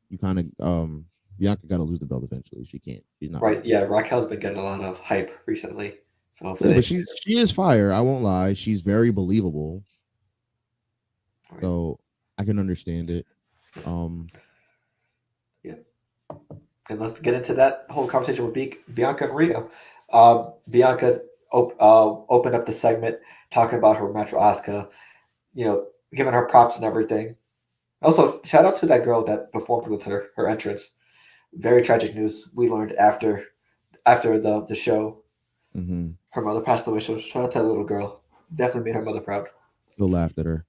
You kind of Bianca got to lose the belt eventually. She can't. She's not Right, winning. yeah. Raquel's been getting a lot of hype recently, so hopefully Yeah, they. but she is fire. I won't lie. She's very believable. Right. So I can understand it. Um, Yeah, and let's get into that whole conversation with Bianca and Rhea. Bianca's opened up the segment talking about her match with Asuka, giving her props and everything. Also, shout out to that girl that performed with her entrance. Very tragic news we learned after the show. mhm. Her mother passed away. So shout out to that little girl. Definitely made her mother proud. Still laughed at her.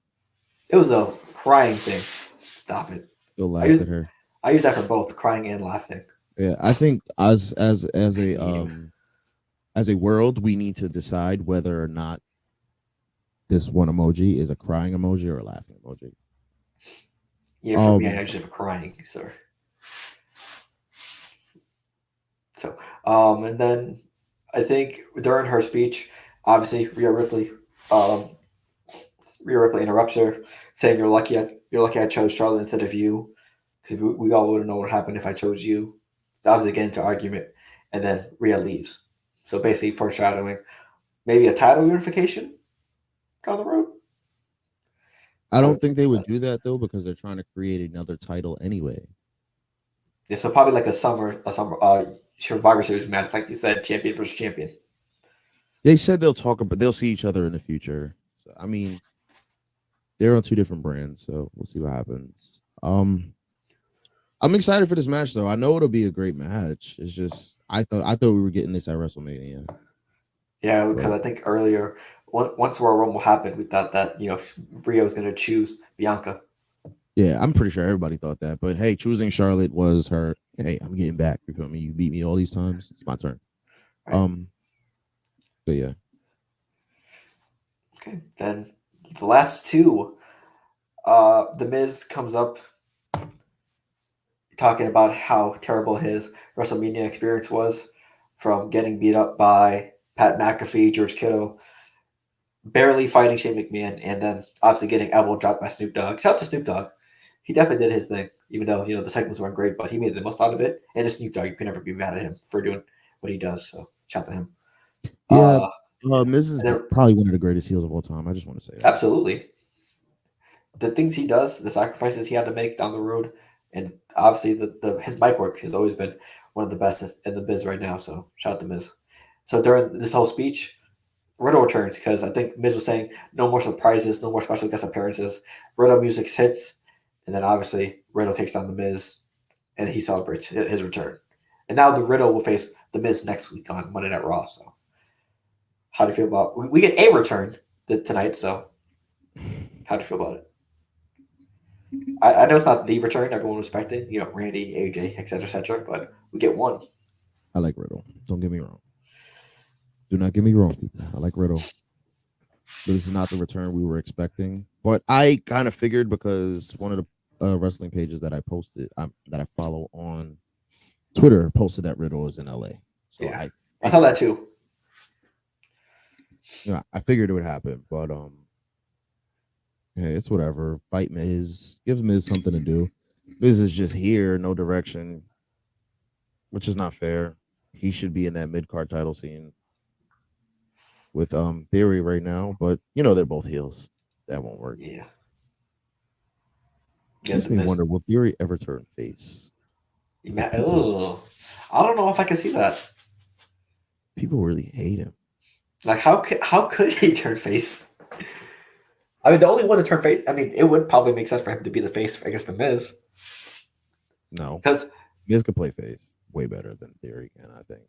It was a crying thing. Stop it. Still I laughed use at her. I use that for both crying and laughing. Yeah, I think as I a mean, world, we need to decide whether or not this one emoji is a crying emoji or a laughing emoji. yeah, for me, I Um, use it for crying. So, and then I think during her speech, obviously um, Rhea Ripley interrupts her, saying, you're lucky I chose Charlotte instead of you, because we all wouldn't know what happened if I chose you." So obviously, they get into argument, and then Rhea leaves. So basically, foreshadowing maybe a title unification down the road. I I would, don't think they would do that though because they're trying to create another title anyway. Yeah, so probably like a summer Survivor Series match, like you said, champion versus champion. They said they'll talk about they'll see each other in the future. So I mean, they're on two different brands, so we'll see what happens. I'm excited for this match though. I know it'll be a great match. It's just I thought we were getting this at WrestleMania, Yeah, because but I think earlier, once Royal Rumble happened, we thought that Rhea was going to choose Bianca. yeah, I'm pretty sure everybody thought that. But hey, choosing Charlotte was her. Hey, I'm getting back. You feel me? You beat me all these times. It's my turn. Right. Um, but yeah, Okay. Then the last two, the Miz comes up talking about how terrible his WrestleMania experience was, from getting beat up by Pat McAfee, George Kittle, barely fighting Shane McMahon, and then obviously getting elbow dropped by Snoop Dogg. Shout out to Snoop Dogg. He definitely did his thing, even though the segments weren't great, but he made the most out of it. And it's Snoop Dogg. You can never be mad at him for doing what he does. So shout out to him. yeah. Uh, Miz is and then, probably one of the greatest heels of all time. I just want to say that. absolutely, the things he does, the sacrifices he had to make down the road, and obviously the his mic work has always been one of the best in the biz right now. So shout out to Miz. So during this whole speech, Riddle returns because I think Miz was saying no more surprises, no more special guest appearances. Riddle music hits, and then obviously Riddle takes down the Miz, and he celebrates his return. And now the Riddle will face the Miz next week on Monday Night Raw. So how do you feel about we get a return tonight? So how do you feel about it? I know it's not the return everyone was expecting, Randy, AJ, etc., but we get one. I like Riddle. Don't get me wrong. Do not get me wrong, people. I like Riddle. But this is not the return we were expecting. But I kind of figured because one of the wrestling pages that I posted, that I follow on Twitter, posted that Riddle is in LA. So Yeah, I I saw that figured, too. I figured it would happen. But hey, it's whatever. Fight Miz, gives Miz something to do. Miz is just here, no direction, which is not fair. He should be in that mid card title scene with Theory right now, but they're both heels. That won't work. Yeah, yeah, Makes the me Miz. wonder, will Theory ever turn face? Because Oh, I don't know if I can see that. people really hate him. Like, how could he turn face? I mean, the only one to turn face. I mean, it would probably make sense for him to be the face against the Miz, No, because Miz could play face way better than Theory can. I think.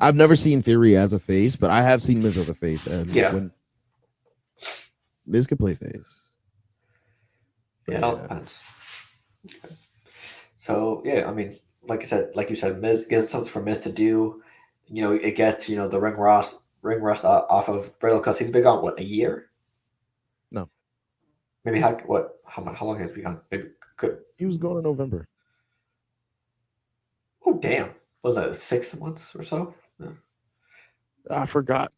I've never seen Theory as a face, but I have seen Miz as a face, and yeah, when Miz could play face, but yeah, it all yeah, depends. So yeah, I mean, like you said, Miz gets something for Miz to do. It gets the ring rust off of Riddle because he's been gone what, a year? no, Maybe how long has he been gone? Maybe good. he was going in November. Oh damn, was that 6 months or so? Yeah. I forgot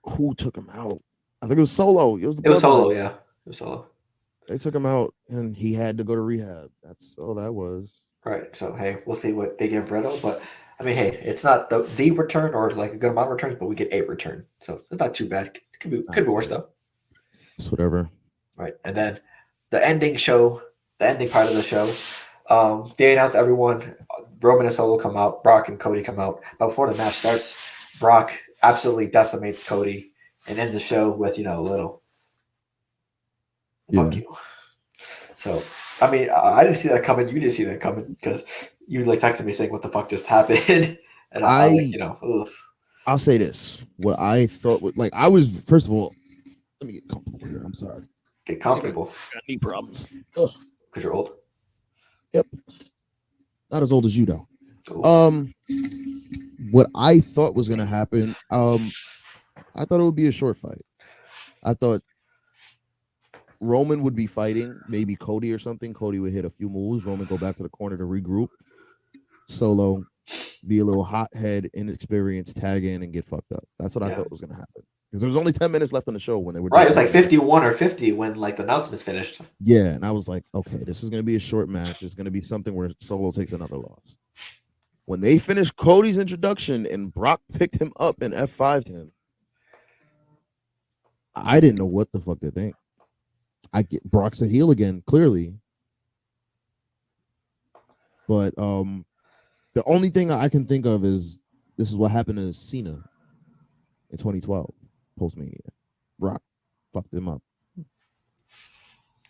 who took him out. I think it was Solo. It was the It was Bloodline. Solo, yeah. It was Solo. They took him out, and he had to go to rehab. That's all that was. Right. So hey, we'll see what they give Riddle, but I mean, hey, it's not the return or like a good amount of returns, but we get a return, so it's not too bad. It could be worse though. It's whatever. Right. And then the ending part of the show, they announce everyone. Roman and Solo come out. Brock and Cody come out. But before the match starts, Brock absolutely decimates Cody and ends the show with a little Yeah. fuck you. So I mean, I didn't see that coming. You didn't see that coming because you like texted me saying, "What the fuck just happened?" And I was like, I ugh. I'll say this. What I thought was like I was first of all, let me get comfortable here. I'm sorry. Get I comfortable got knee problems. Ugh. because you're old. Yep. Not as old as you though. Ooh. What I thought was gonna happen, I thought it would be a short fight. I thought Roman would be fighting, maybe Cody or something. Cody would hit a few moves. Roman go back to the corner to regroup. Solo be a little hothead, inexperienced, tag in and get fucked up. That's what I Yeah. thought was gonna happen. Because there was only 10 minutes left on the show when they were Right. It was like doing it. 51 or 50 when like the announcements finished. Yeah, and I was like, okay, this is gonna be a short match. It's gonna be something where Solo takes another loss. When they finished Cody's introduction and Brock picked him up and F5'd him, I didn't know what the fuck to think. I get Brock's a heel again, clearly. But the only thing I can think of is this is what happened to Cena in 2012, post Mania. Brock fucked him up.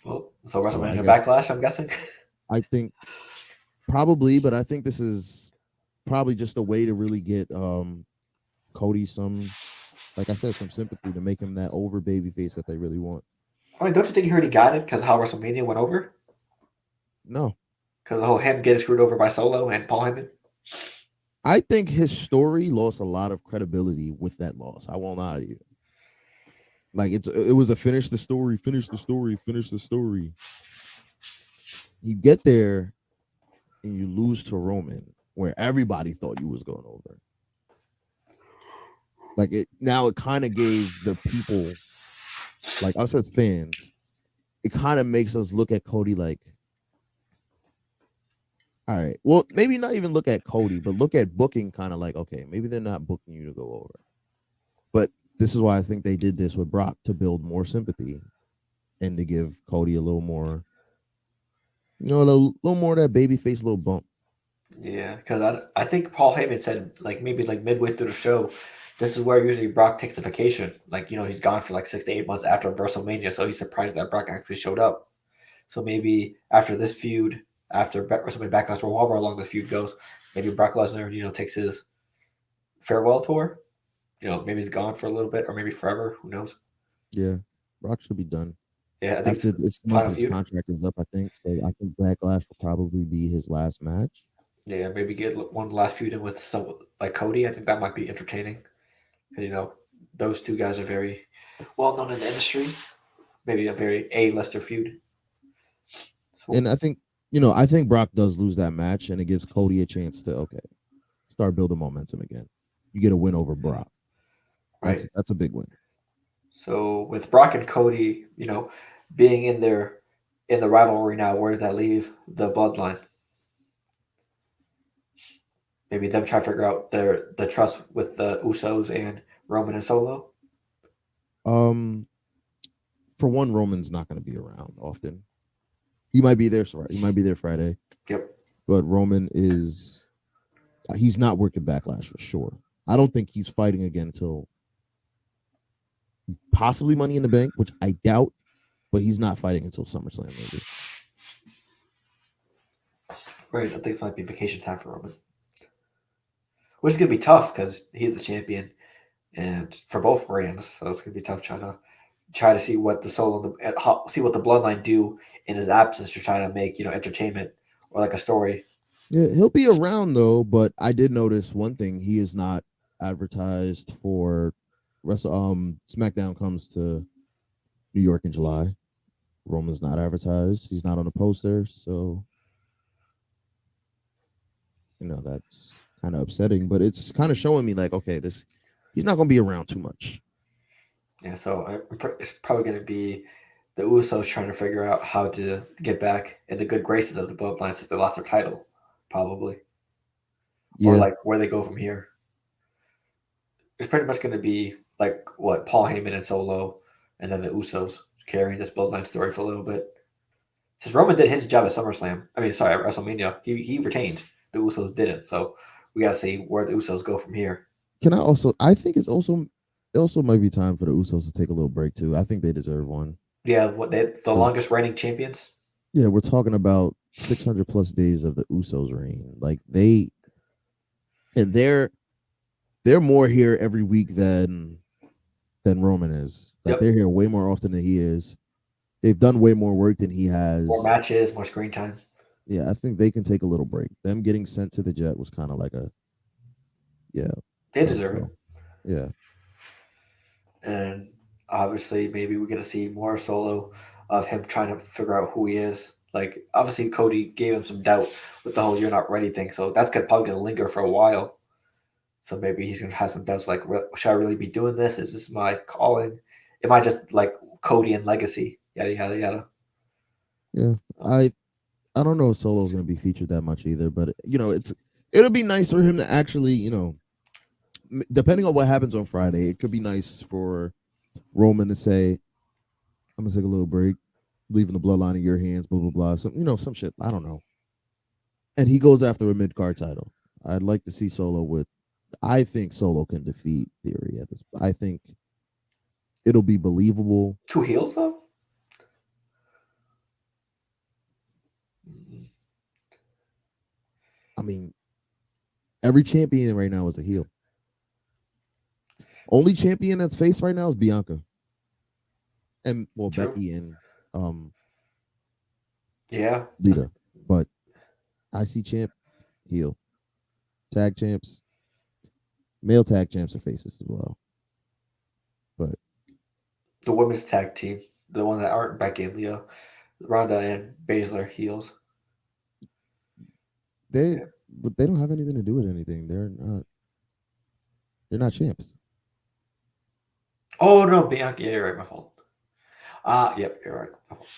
Well, so So I WrestleMania guess Backlash, I'm guessing. I think probably, but I think this is probably just a way to really get Cody some, like I said, some sympathy to make him that over baby face that they really want. I mean, don't you think he already got it because how WrestleMania went over? No, Because the whole him getting screwed over by Solo and Paul Heyman. I think his story lost a lot of credibility with that loss. I won't lie to you. Like it was a finish the story, finish the story, finish the story. You get there and you lose to Roman, where everybody thought you was going over. Like it now, it kind of gave the people, like us as fans, it kind of makes us look at Cody like, all right, well, maybe not even look at Cody, but look at booking kind of like, okay, maybe they're not booking you to go over. But this is why I think they did this with Brock to build more sympathy and to give Cody a little more, a little more of that baby face, little bump. Yeah, because I think Paul Heyman said like maybe like midway through the show, this is where usually Brock takes a vacation. Like he's gone for like 6 to 8 months after WrestleMania, so he's surprised that Brock actually showed up. So maybe after this feud, after WrestleMania Backlash, or however long this feud goes, maybe Brock Lesnar takes his farewell tour. Maybe he's gone for a little bit, or maybe forever. Who knows? Yeah, Brock should be done Yeah, I think after it's this month. final His feud. contract is up, I think. So I think Backlash will probably be his last match. Yeah, maybe get one last feud in with some like Cody. I think that might be entertaining. 'Cause, those two guys are very well known in the industry. Maybe a very A-lister feud. So, And I think Brock does lose that match, and it gives Cody a chance to start building momentum again. You get a win over Brock. right. That's a big win. So with Brock and Cody, being in the rivalry now, where does that leave the bloodline? Maybe them try to figure out the trust with the Usos and Roman and Solo. Um, for one, Roman's not going to be around often. He might be there. Sorry, he might be there Friday, Yep. but Roman is he's not working Backlash for sure. I don't think he's fighting again until possibly Money in the Bank, which I doubt. But he's not fighting until SummerSlam, maybe. Right. I think this might be vacation time for Roman, which is gonna be tough because he's the champion and for both brands. So it's gonna be tough try to see what the Solo and see what the bloodline do in his absence to try to make entertainment or like a story. Yeah, he'll be around though. But I did notice one thing: he is not advertised for SmackDown comes to New York in July. Roman's not advertised. He's not on the poster, so that's kind of upsetting. But it's kind of showing me like, okay, this he's not going to be around too much. Yeah, so it's probably going to be the Usos trying to figure out how to get back in the good graces of the Bloodline since they lost their title, probably, or Yeah, like where they go from here. It's pretty much going to be like what Paul Heyman and Solo, and then the Usos carrying this Bloodline story for a little bit. Since Roman did his job at SummerSlam, I mean, sorry, at WrestleMania, he retained. The Usos didn't, so we got to see where the Usos go from here. Can I also? I think it also might be time for the Usos to take a little break too. I think they deserve one. Yeah, the 'Cause, longest reigning champions. yeah, we're talking about 600 plus days of the Usos reign. Like and they're more here every week than Roman is. Like Yep, they're here way more often than he is. They've done way more work than he more has. matches, more screen time. Yeah, I think they can take a little break. Them getting sent to the jet was kind of like a yeah, They like deserve it. bro. Yeah. And obviously maybe we get to see more Solo of him trying to figure out who he is. Like obviously Cody gave him some doubt with the whole "you're not ready" thing, so that's probably gonna linger for a while. So maybe he's gonna have some doubts like, should I really be doing this? Is this my calling? Am I just like Cody and legacy? Yada yada yada. Yeah. Um, I don't know if Solo's going to be featured that much either, but it'll be nice for him to actually, depending on what happens on Friday, it could be nice for Roman to say, "I'm gonna take a little break, leaving the bloodline in your hands." Blah blah blah. Some shit. I don't know. and he goes after a mid card title. I'd like to see Solo with. I think Solo can defeat Theory at this. I think it'll be believable. Two heels though. Mm, I mean, every champion right now is a heel. Only champion that's face right now is Bianca, and well, true. Becky and um Yeah. Lita. But IC champ heel, tag champs, male tag champs are faces as well. But The women's tag team, the one that aren't Becky and Leah, Ronda and Baszler heels. they Yeah. but they don't have anything to do with anything. They're not champs. Oh no, Bianca. Yeah, you're right. My fault. Yep, you're right. My fault.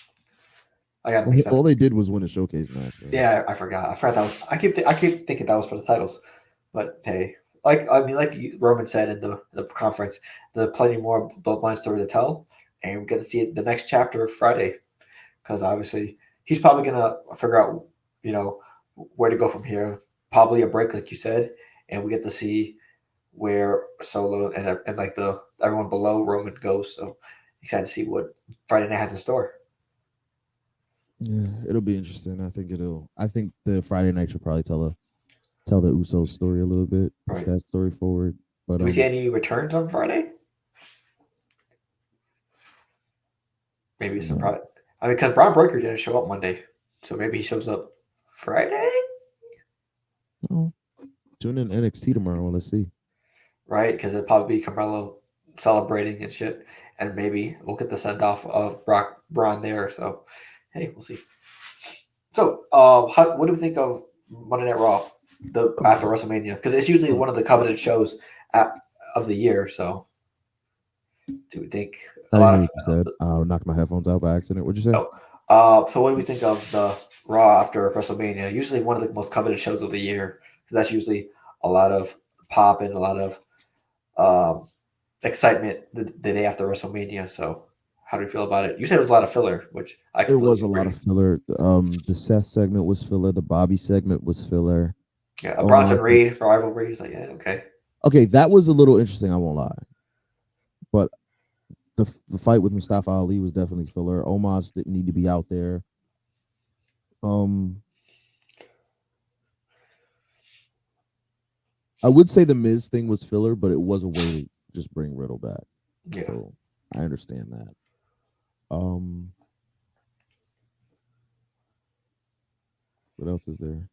I got it mixed up. All they did was win a showcase match, man. Yeah, I forgot. I forgot that was. I keep thinking that was for the titles, but hey, like Roman said in the conference, there's plenty more bloodline story to tell, and we get to see the next chapter Friday, because obviously he's probably gonna figure out, you know, where to go from here. Probably a break, like you said, and we get to see where Solo and like the everyone below Roman goes. So excited to see what Friday night has in store. Yeah, it'll be interesting. I think it'll. I think the Friday night should probably tell the Usos story a little bit, push Right? that story forward. But Do we see any returns on Friday? Maybe a no, surprise. I mean, because Braun Breaker didn't show up Monday, so maybe he shows up Friday, no. Tune in NXT tomorrow. Let's see. right? Because it'll probably be Carmelo celebrating and shit, and maybe we'll get the send off of Braun there. So, hey, we'll see. So, what do we think of Monday Night Raw, the after Oh, WrestleMania? Because it's usually oh, one of the coveted shows of the year. So, do we think I a didn't lot hear of what you said. I knocked my headphones out by accident. What'd you say? oh, so what do we think of the Raw after WrestleMania? Usually one of the most coveted shows of the year because that's usually a lot of pop and a lot of um, excitement the day after WrestleMania. So how do you feel about it? You said it was a lot of filler, which I It was completely a lot agree. of filler. The Seth segment was filler. The Bobby segment was filler. Yeah, a Bronson Omos was Reed rivalry is like, yeah, okay, okay. That was a little interesting. I won't lie. But the fight with Mustafa Ali was definitely filler. Omos didn't need to be out there. Um, I would say the Miz thing was filler, but it was a way to just bring Riddle back. yeah. So I understand that. Um, what else is there?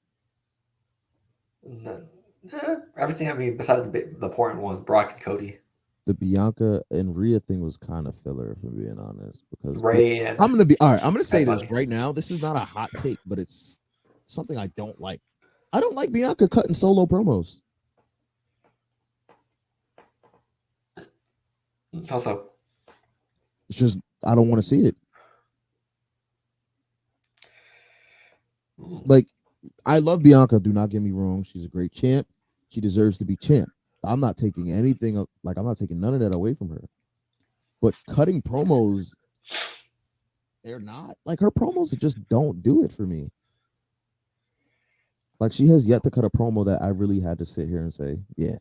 And then, everything. I mean, besides the important one, Brock and Cody, The Bianca and Rhea thing was kind of filler, if I'm being honest, because Ray and I'm gonna be all right. I'm gonna say Bad this Bunny. right now. This is not a hot take, but it's something I don't like. I don't like Bianca cutting solo promos. Also, It's just I don't want to see it. mm, Like I love Bianca. Do not get me wrong. She's a great champ. She deserves to be champ. I'm not taking anything like I'm not taking none of that away from her. But cutting promos, they're not like her promos just don't do it for me. Like she has yet to cut a promo that I really had to sit here and say, yeah,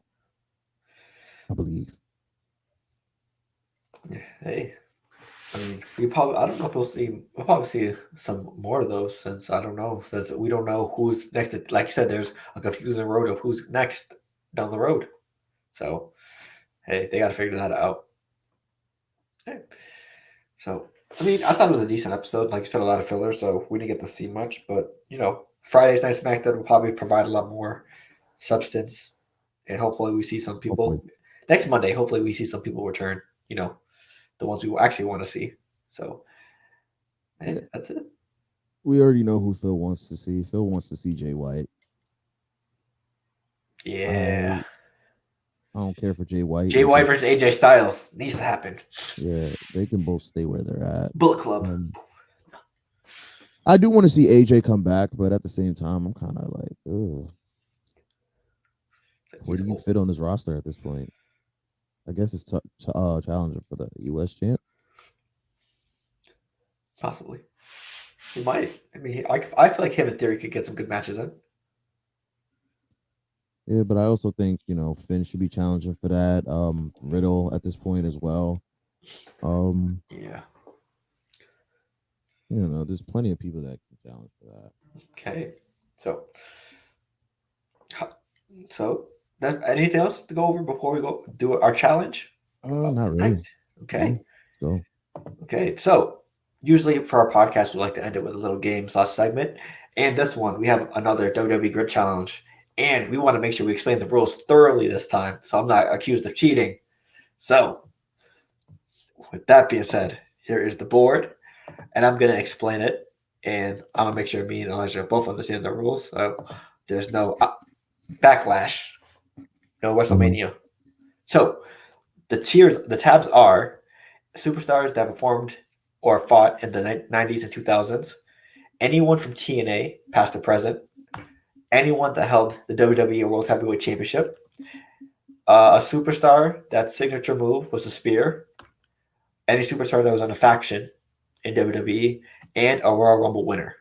I believe. yeah, hey, I mean, I don't know if we'll probably see some more of those since I don't know since we don't know who's next. Like you said, there's a confusing road of who's next down the road. So hey, they got to figure that out. Hey, so I mean, I thought it was a decent episode. Like you said, a lot of filler, so we didn't get to see much. But Friday's Night SmackDown will probably provide a lot more substance, and hopefully we see some people Hopefully. next Monday. Hopefully we see some people return. The ones we actually want to see. So Yeah, that's it. we already know who Phil wants to see. Phil wants to see Jay White. Yeah. I I don't care for Jay White. Jay They White can versus AJ Styles needs to happen. yeah, they can both stay where they're at. Bullet Club. Um I do want to see AJ come back, but at the same time, I'm kind of like, ugh, where He's do you old, fit on this roster at this point? I guess it's challenger for the U.S. champ. possibly. He might. I mean, I feel like him in theory could get some good matches in. Yeah, but I also think Finn should be challenging for that. Riddle at this point as well. Um, Yeah. there's plenty of people that can challenge for that. Okay. So, so that anything else to go over before we go do our challenge of Not the night? really. Okay. No. Go. Okay. So usually for our podcast, we like to end it with a little game slash segment. And this one, we have another WWE Grid Challenge. And we want to make sure we explain the rules thoroughly this time. So I'm not accused of cheating. So, with that being said, here is the board. And I'm going to explain it. And I'm going to make sure me and Elijah both understand the rules. So there's no backlash, no Mhm. WrestleMania. So the tabs are superstars that performed or fought in the 90s and 2000s, anyone from TNA, past or present, anyone that held the WWE World Heavyweight Championship, a superstar that signature move was a spear, any superstar that was on a faction in WWE, and a Royal Rumble winner.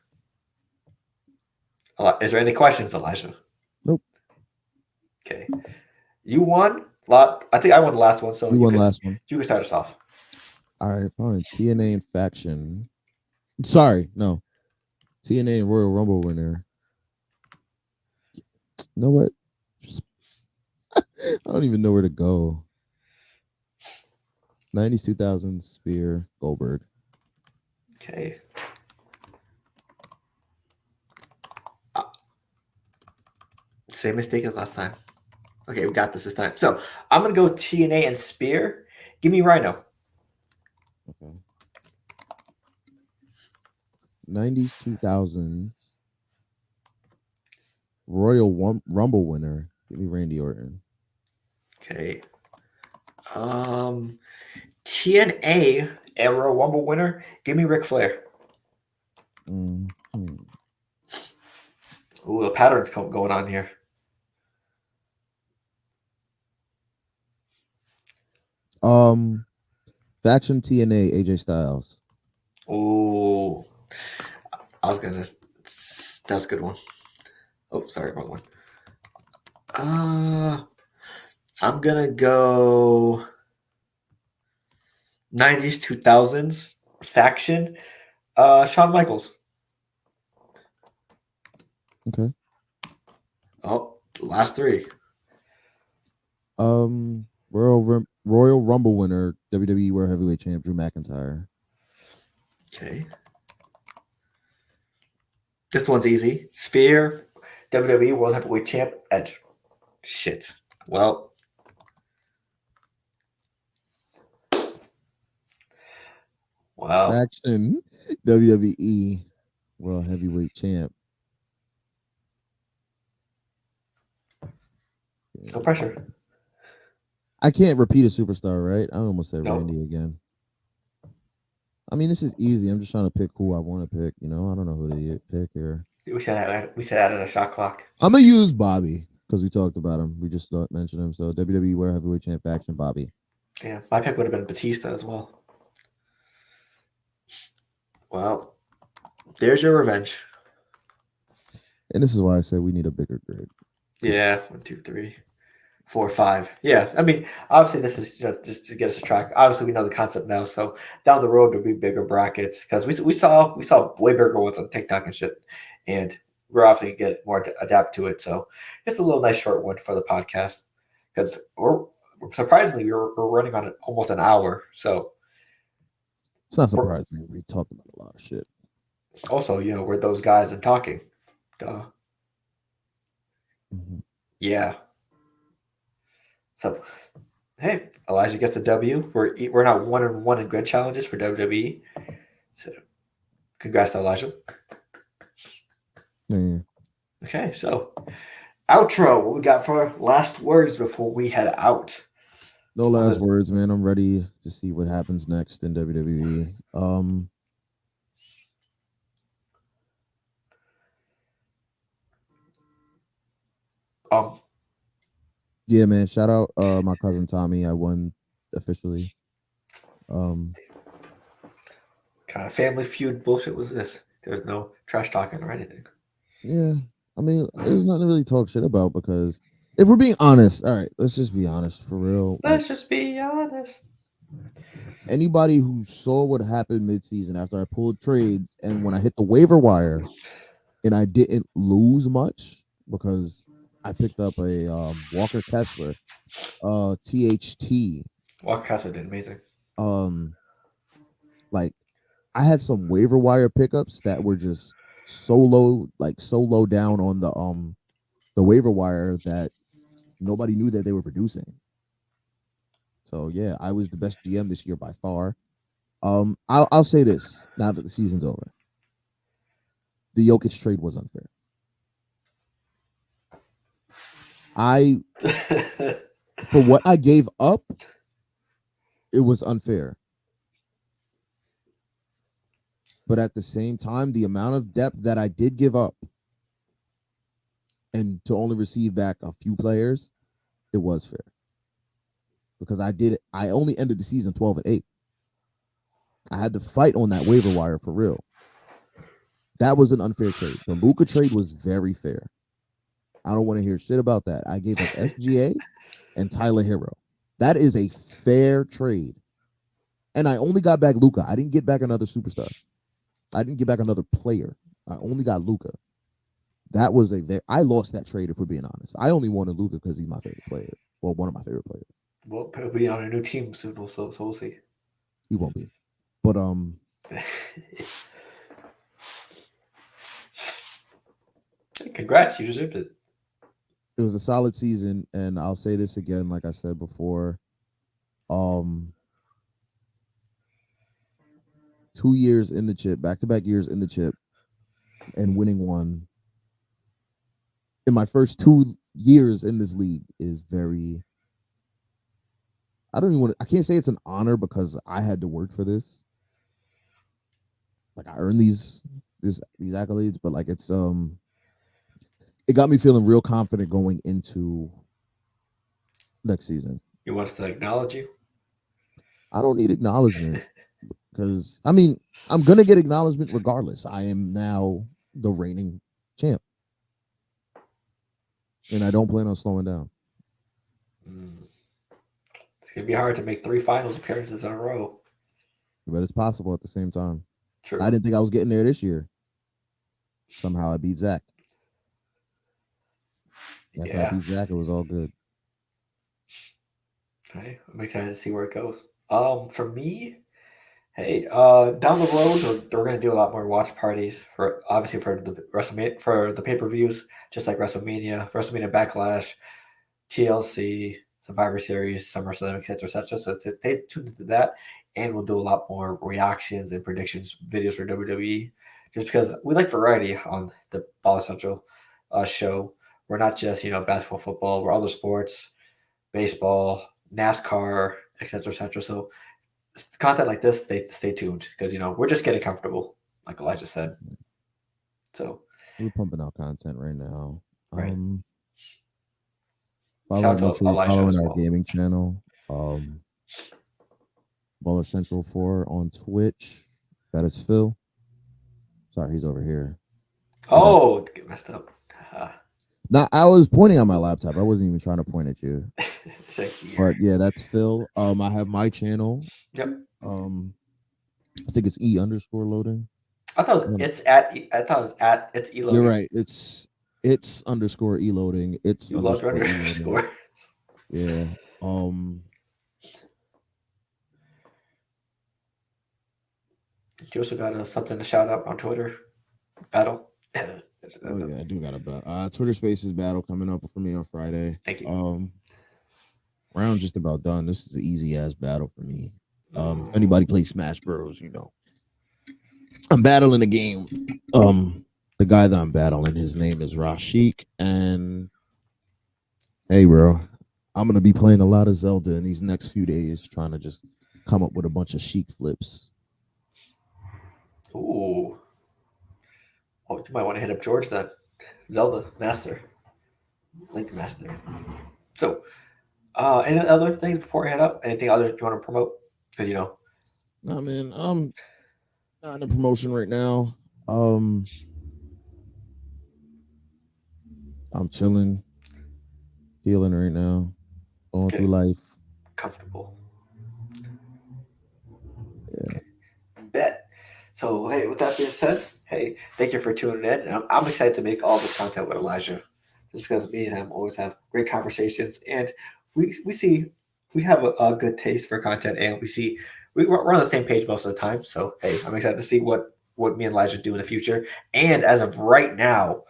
Is there any questions, Elijah? Nope. Okay, you won. I think I won the last one, so You won last one. you can start us off. All right, fine. TNA and faction. Sorry, no. TNA and Royal Rumble winner. You know what? Just, I don't even know where to go. 90s, 2000s, Spear, Goldberg. Okay. Uh, Same mistake as last time. Okay, we got this time. So I'm gonna go TNA and Spear. Give me Rhino. Okay. 90s, 2000s, Rumble winner. Give me Randy Orton. Okay. TNA Era Rumble winner. Give me Ric Flair. Mm-hmm. Ooh, a pattern going on here. Faction TNA, AJ Styles. Ooh, I was gonna. That's a good one. Oh, sorry, wrong one. Uh, I'm gonna go 90s 2000s faction. Shawn Michaels. Okay. Oh, last three. Royal Rumble winner, WWE World Heavyweight Champ Drew McIntyre. Okay. This one's easy. Spear, WWE World Heavyweight Champ, Edge. Shit. Well, wow. Faction WWE World Heavyweight Champ. No Yeah. pressure. I can't repeat a superstar, right? I almost said Nope. Randy again. I mean, this is easy. I'm just trying to pick who I want to pick. I don't know who to pick here. We said added a shot clock. I'm gonna use Bobby because we talked about him. We just mentioned him. So WWE World Heavyweight Champ faction Bobby. Yeah, my pick would have been Batista as well. Well, there's your revenge. And this is why I said we need a bigger grid. Yeah, 1, 2, 3, 4, 5. Yeah, I mean, obviously this is just to get us a track. Obviously, we know the concept now, so down the road there'll be bigger brackets because we saw way bigger ones on TikTok and shit, and we're obviously get more to adapt to it. So it's a little nice short one for the podcast because we're surprisingly we're running on almost an hour. So It's not we're surprising. We talked about a lot of shit. also we're those guys and talking. Duh. Mm-hmm. Yeah. So hey, Elijah gets a W. We're not 1-1 in good challenges for WWE. So congrats to Elijah. Yeah. Okay, so outro. What we got for last words before we head out? No last words, man. I'm ready to see what happens next in WWE. Um, Yeah, man. Shout out my cousin Tommy. I won officially. Um, kind of family feud bullshit was this? There's no trash talking or anything. yeah. I mean, there's nothing to really talk shit about because if we're being honest, all right, let's just be honest for real. Like Let's just be honest. anybody who saw what happened midseason after I pulled trades and when I hit the waiver wire and I didn't lose much because I picked up a Walker Kessler, THT. Walker Kessler did amazing. Um, like I had some waiver wire pickups that were just so low, like so low down on the waiver wire that nobody knew that they were producing. So yeah, I was the best GM this year by far. I'll say this now that the season's over. The Jokic trade was unfair. I for what I gave up, it was unfair. But at the same time, the amount of depth that I did give up and to only receive back a few players, it was fair. Because I only ended the season 12-8. I had to fight on that waiver wire for real. That was an unfair trade. The Luca trade was very fair. I don't want to hear shit about that. I gave up SGA and Tyler Hero. That is a fair trade. And I only got back Luca. I didn't get back another superstar. I didn't get back another player. I only got Luca. That was I lost that trade if we're being honest. I only wanted Luca because he's my favorite player. Well, one of my favorite players. Well, he'll be on a new team soon, so we'll see. He won't be. But Congrats, you deserved it. it was a solid season, and I'll say this again, like I said before. 2 years in the chip, back-to-back years in the chip, and winning one in my first 2 years in this league is very. I don't even want. I can't say it's an honor because I had to work for this. Like I earned these accolades, but like it got me feeling real confident going into next season. You want us to acknowledge you? I don't need acknowledgement because I mean I'm gonna get acknowledgement regardless. I am now the reigning champ, and I don't plan on slowing down. Mm. It's gonna be hard to make 3 finals appearances in a row. But it's possible at the same time. True. I didn't think I was getting there this year. Somehow I beat Zach. After I Yeah. beat Zach, it was all good. Okay. I'm excited to see where it goes. For me, hey, down the road, we're gonna do a lot more watch parties for obviously for the WrestleMania for the pay-per-views, just like WrestleMania Backlash, TLC, Survivor Series, SummerSlam, etc., etc. So stay tuned into that, and we'll do a lot more reactions and predictions videos for WWE, just because we like variety on the Baller Central show. We're not just basketball, football. We're other sports, baseball, NASCAR, etc., etc. So content like this, stay tuned because we're just getting comfortable, like Elijah said. So We're pumping out content right now. right, shout Make out sure to you're Elijah following as our well. gaming channel. Baller Central 4 on Twitch. That is Phil. Sorry, he's over here. He got Oh, get messed up. now I was pointing at my laptop. I wasn't even trying to point at you. Thank But you. yeah, that's Phil. I have my channel. Yep. Um I think it's E_loading. I thought Um, it's at. I thought it was at. It's You're e-loading. right. It's underscore E_loading. It's You loved your underscore E_loading. underscore. Yeah. Um You also got something to shout out on Twitter. Battle. oh yeah, I do got a Twitter Spaces battle coming up for me on Friday. Thank you. Round just about done. This is an easy ass battle for me. If Ooh. anybody plays Smash Bros, I'm battling a game. The guy that I'm battling, his name is Rashik, and hey, bro, I'm gonna be playing a lot of Zelda in these next few days, trying to just come up with a bunch of Sheik flips. Ooh. Oh, you might want to hit up George then. Zelda Master. Link Master. So, any other things before I head up? Anything other you want to promote? Because Nah, man, I'm not in promotion right now. Um, I'm chilling. Healing right now, going through Getting life. comfortable. Yeah, Bet. So, hey, with that being said, hey, thank you for tuning in. And I'm excited to make all this content with Elijah, just because me and him always have great conversations, and we see we have a good taste for content, and we see we're on the same page most of the time. So, hey, I'm excited to see what me and Elijah do in the future. And as of right now,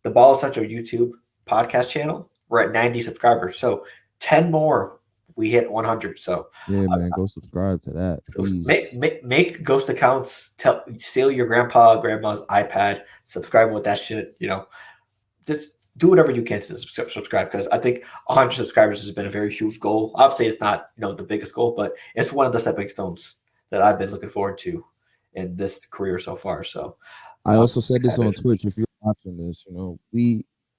the Ball Central YouTube podcast channel, we're at 90 subscribers. So 10 more, we hit 100. So yeah, man. Go subscribe to that, so make, please. make make ghost accounts. Steal your grandpa, grandma's iPad. Subscribe with that shit. Just do whatever you can to subscribe, because I think 100 subscribers has been a very huge goal. Obviously, it's not the biggest goal, but it's one of the stepping stones that I've been looking forward to in this career so far. So I I'm also said this excited. on Twitch. If you're watching this,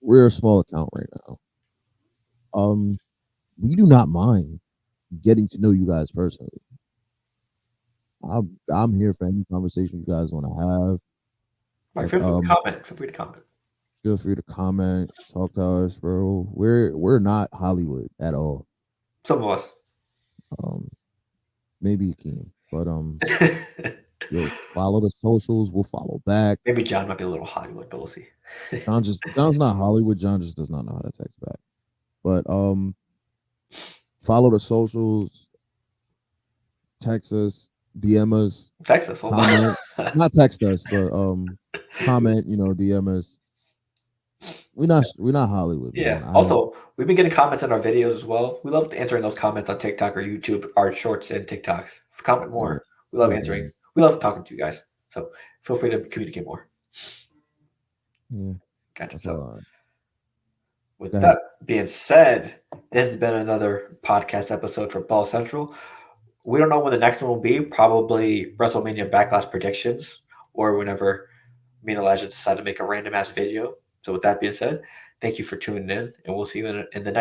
we're a small account right now. Um, we do not mind getting to know you guys personally. I'm here for any conversation you guys want to have. Right, Like, feel free to comment. Feel free to comment. feel free to comment, talk to us, bro. We're not Hollywood at all. Some of us. Um, maybe Akeem, but yo, follow the socials. We'll follow back. Maybe John might be a little Hollywood, but we'll see. John's not Hollywood. John just does not know how to text back. But follow the socials, text us, DM us, Texas, hold comment. on. Not text us, but comment. DM us. We're not Hollywood, Yeah. man. I Also, we've been getting comments on our videos as well. We love answering those comments on TikTok or YouTube, our shorts and TikToks. Comment yeah, more. We love yeah, answering. man. We love talking to you guys. So feel free to communicate more. Yeah, Gotcha. that's So all. Go with ahead. that being said, this has been another podcast episode for Ball Central. We don't know when the next one will be. Probably WrestleMania Backlash predictions, or whenever me and Elijah decide to make a random ass video. So with that being said, thank you for tuning in, and we'll see you in the next.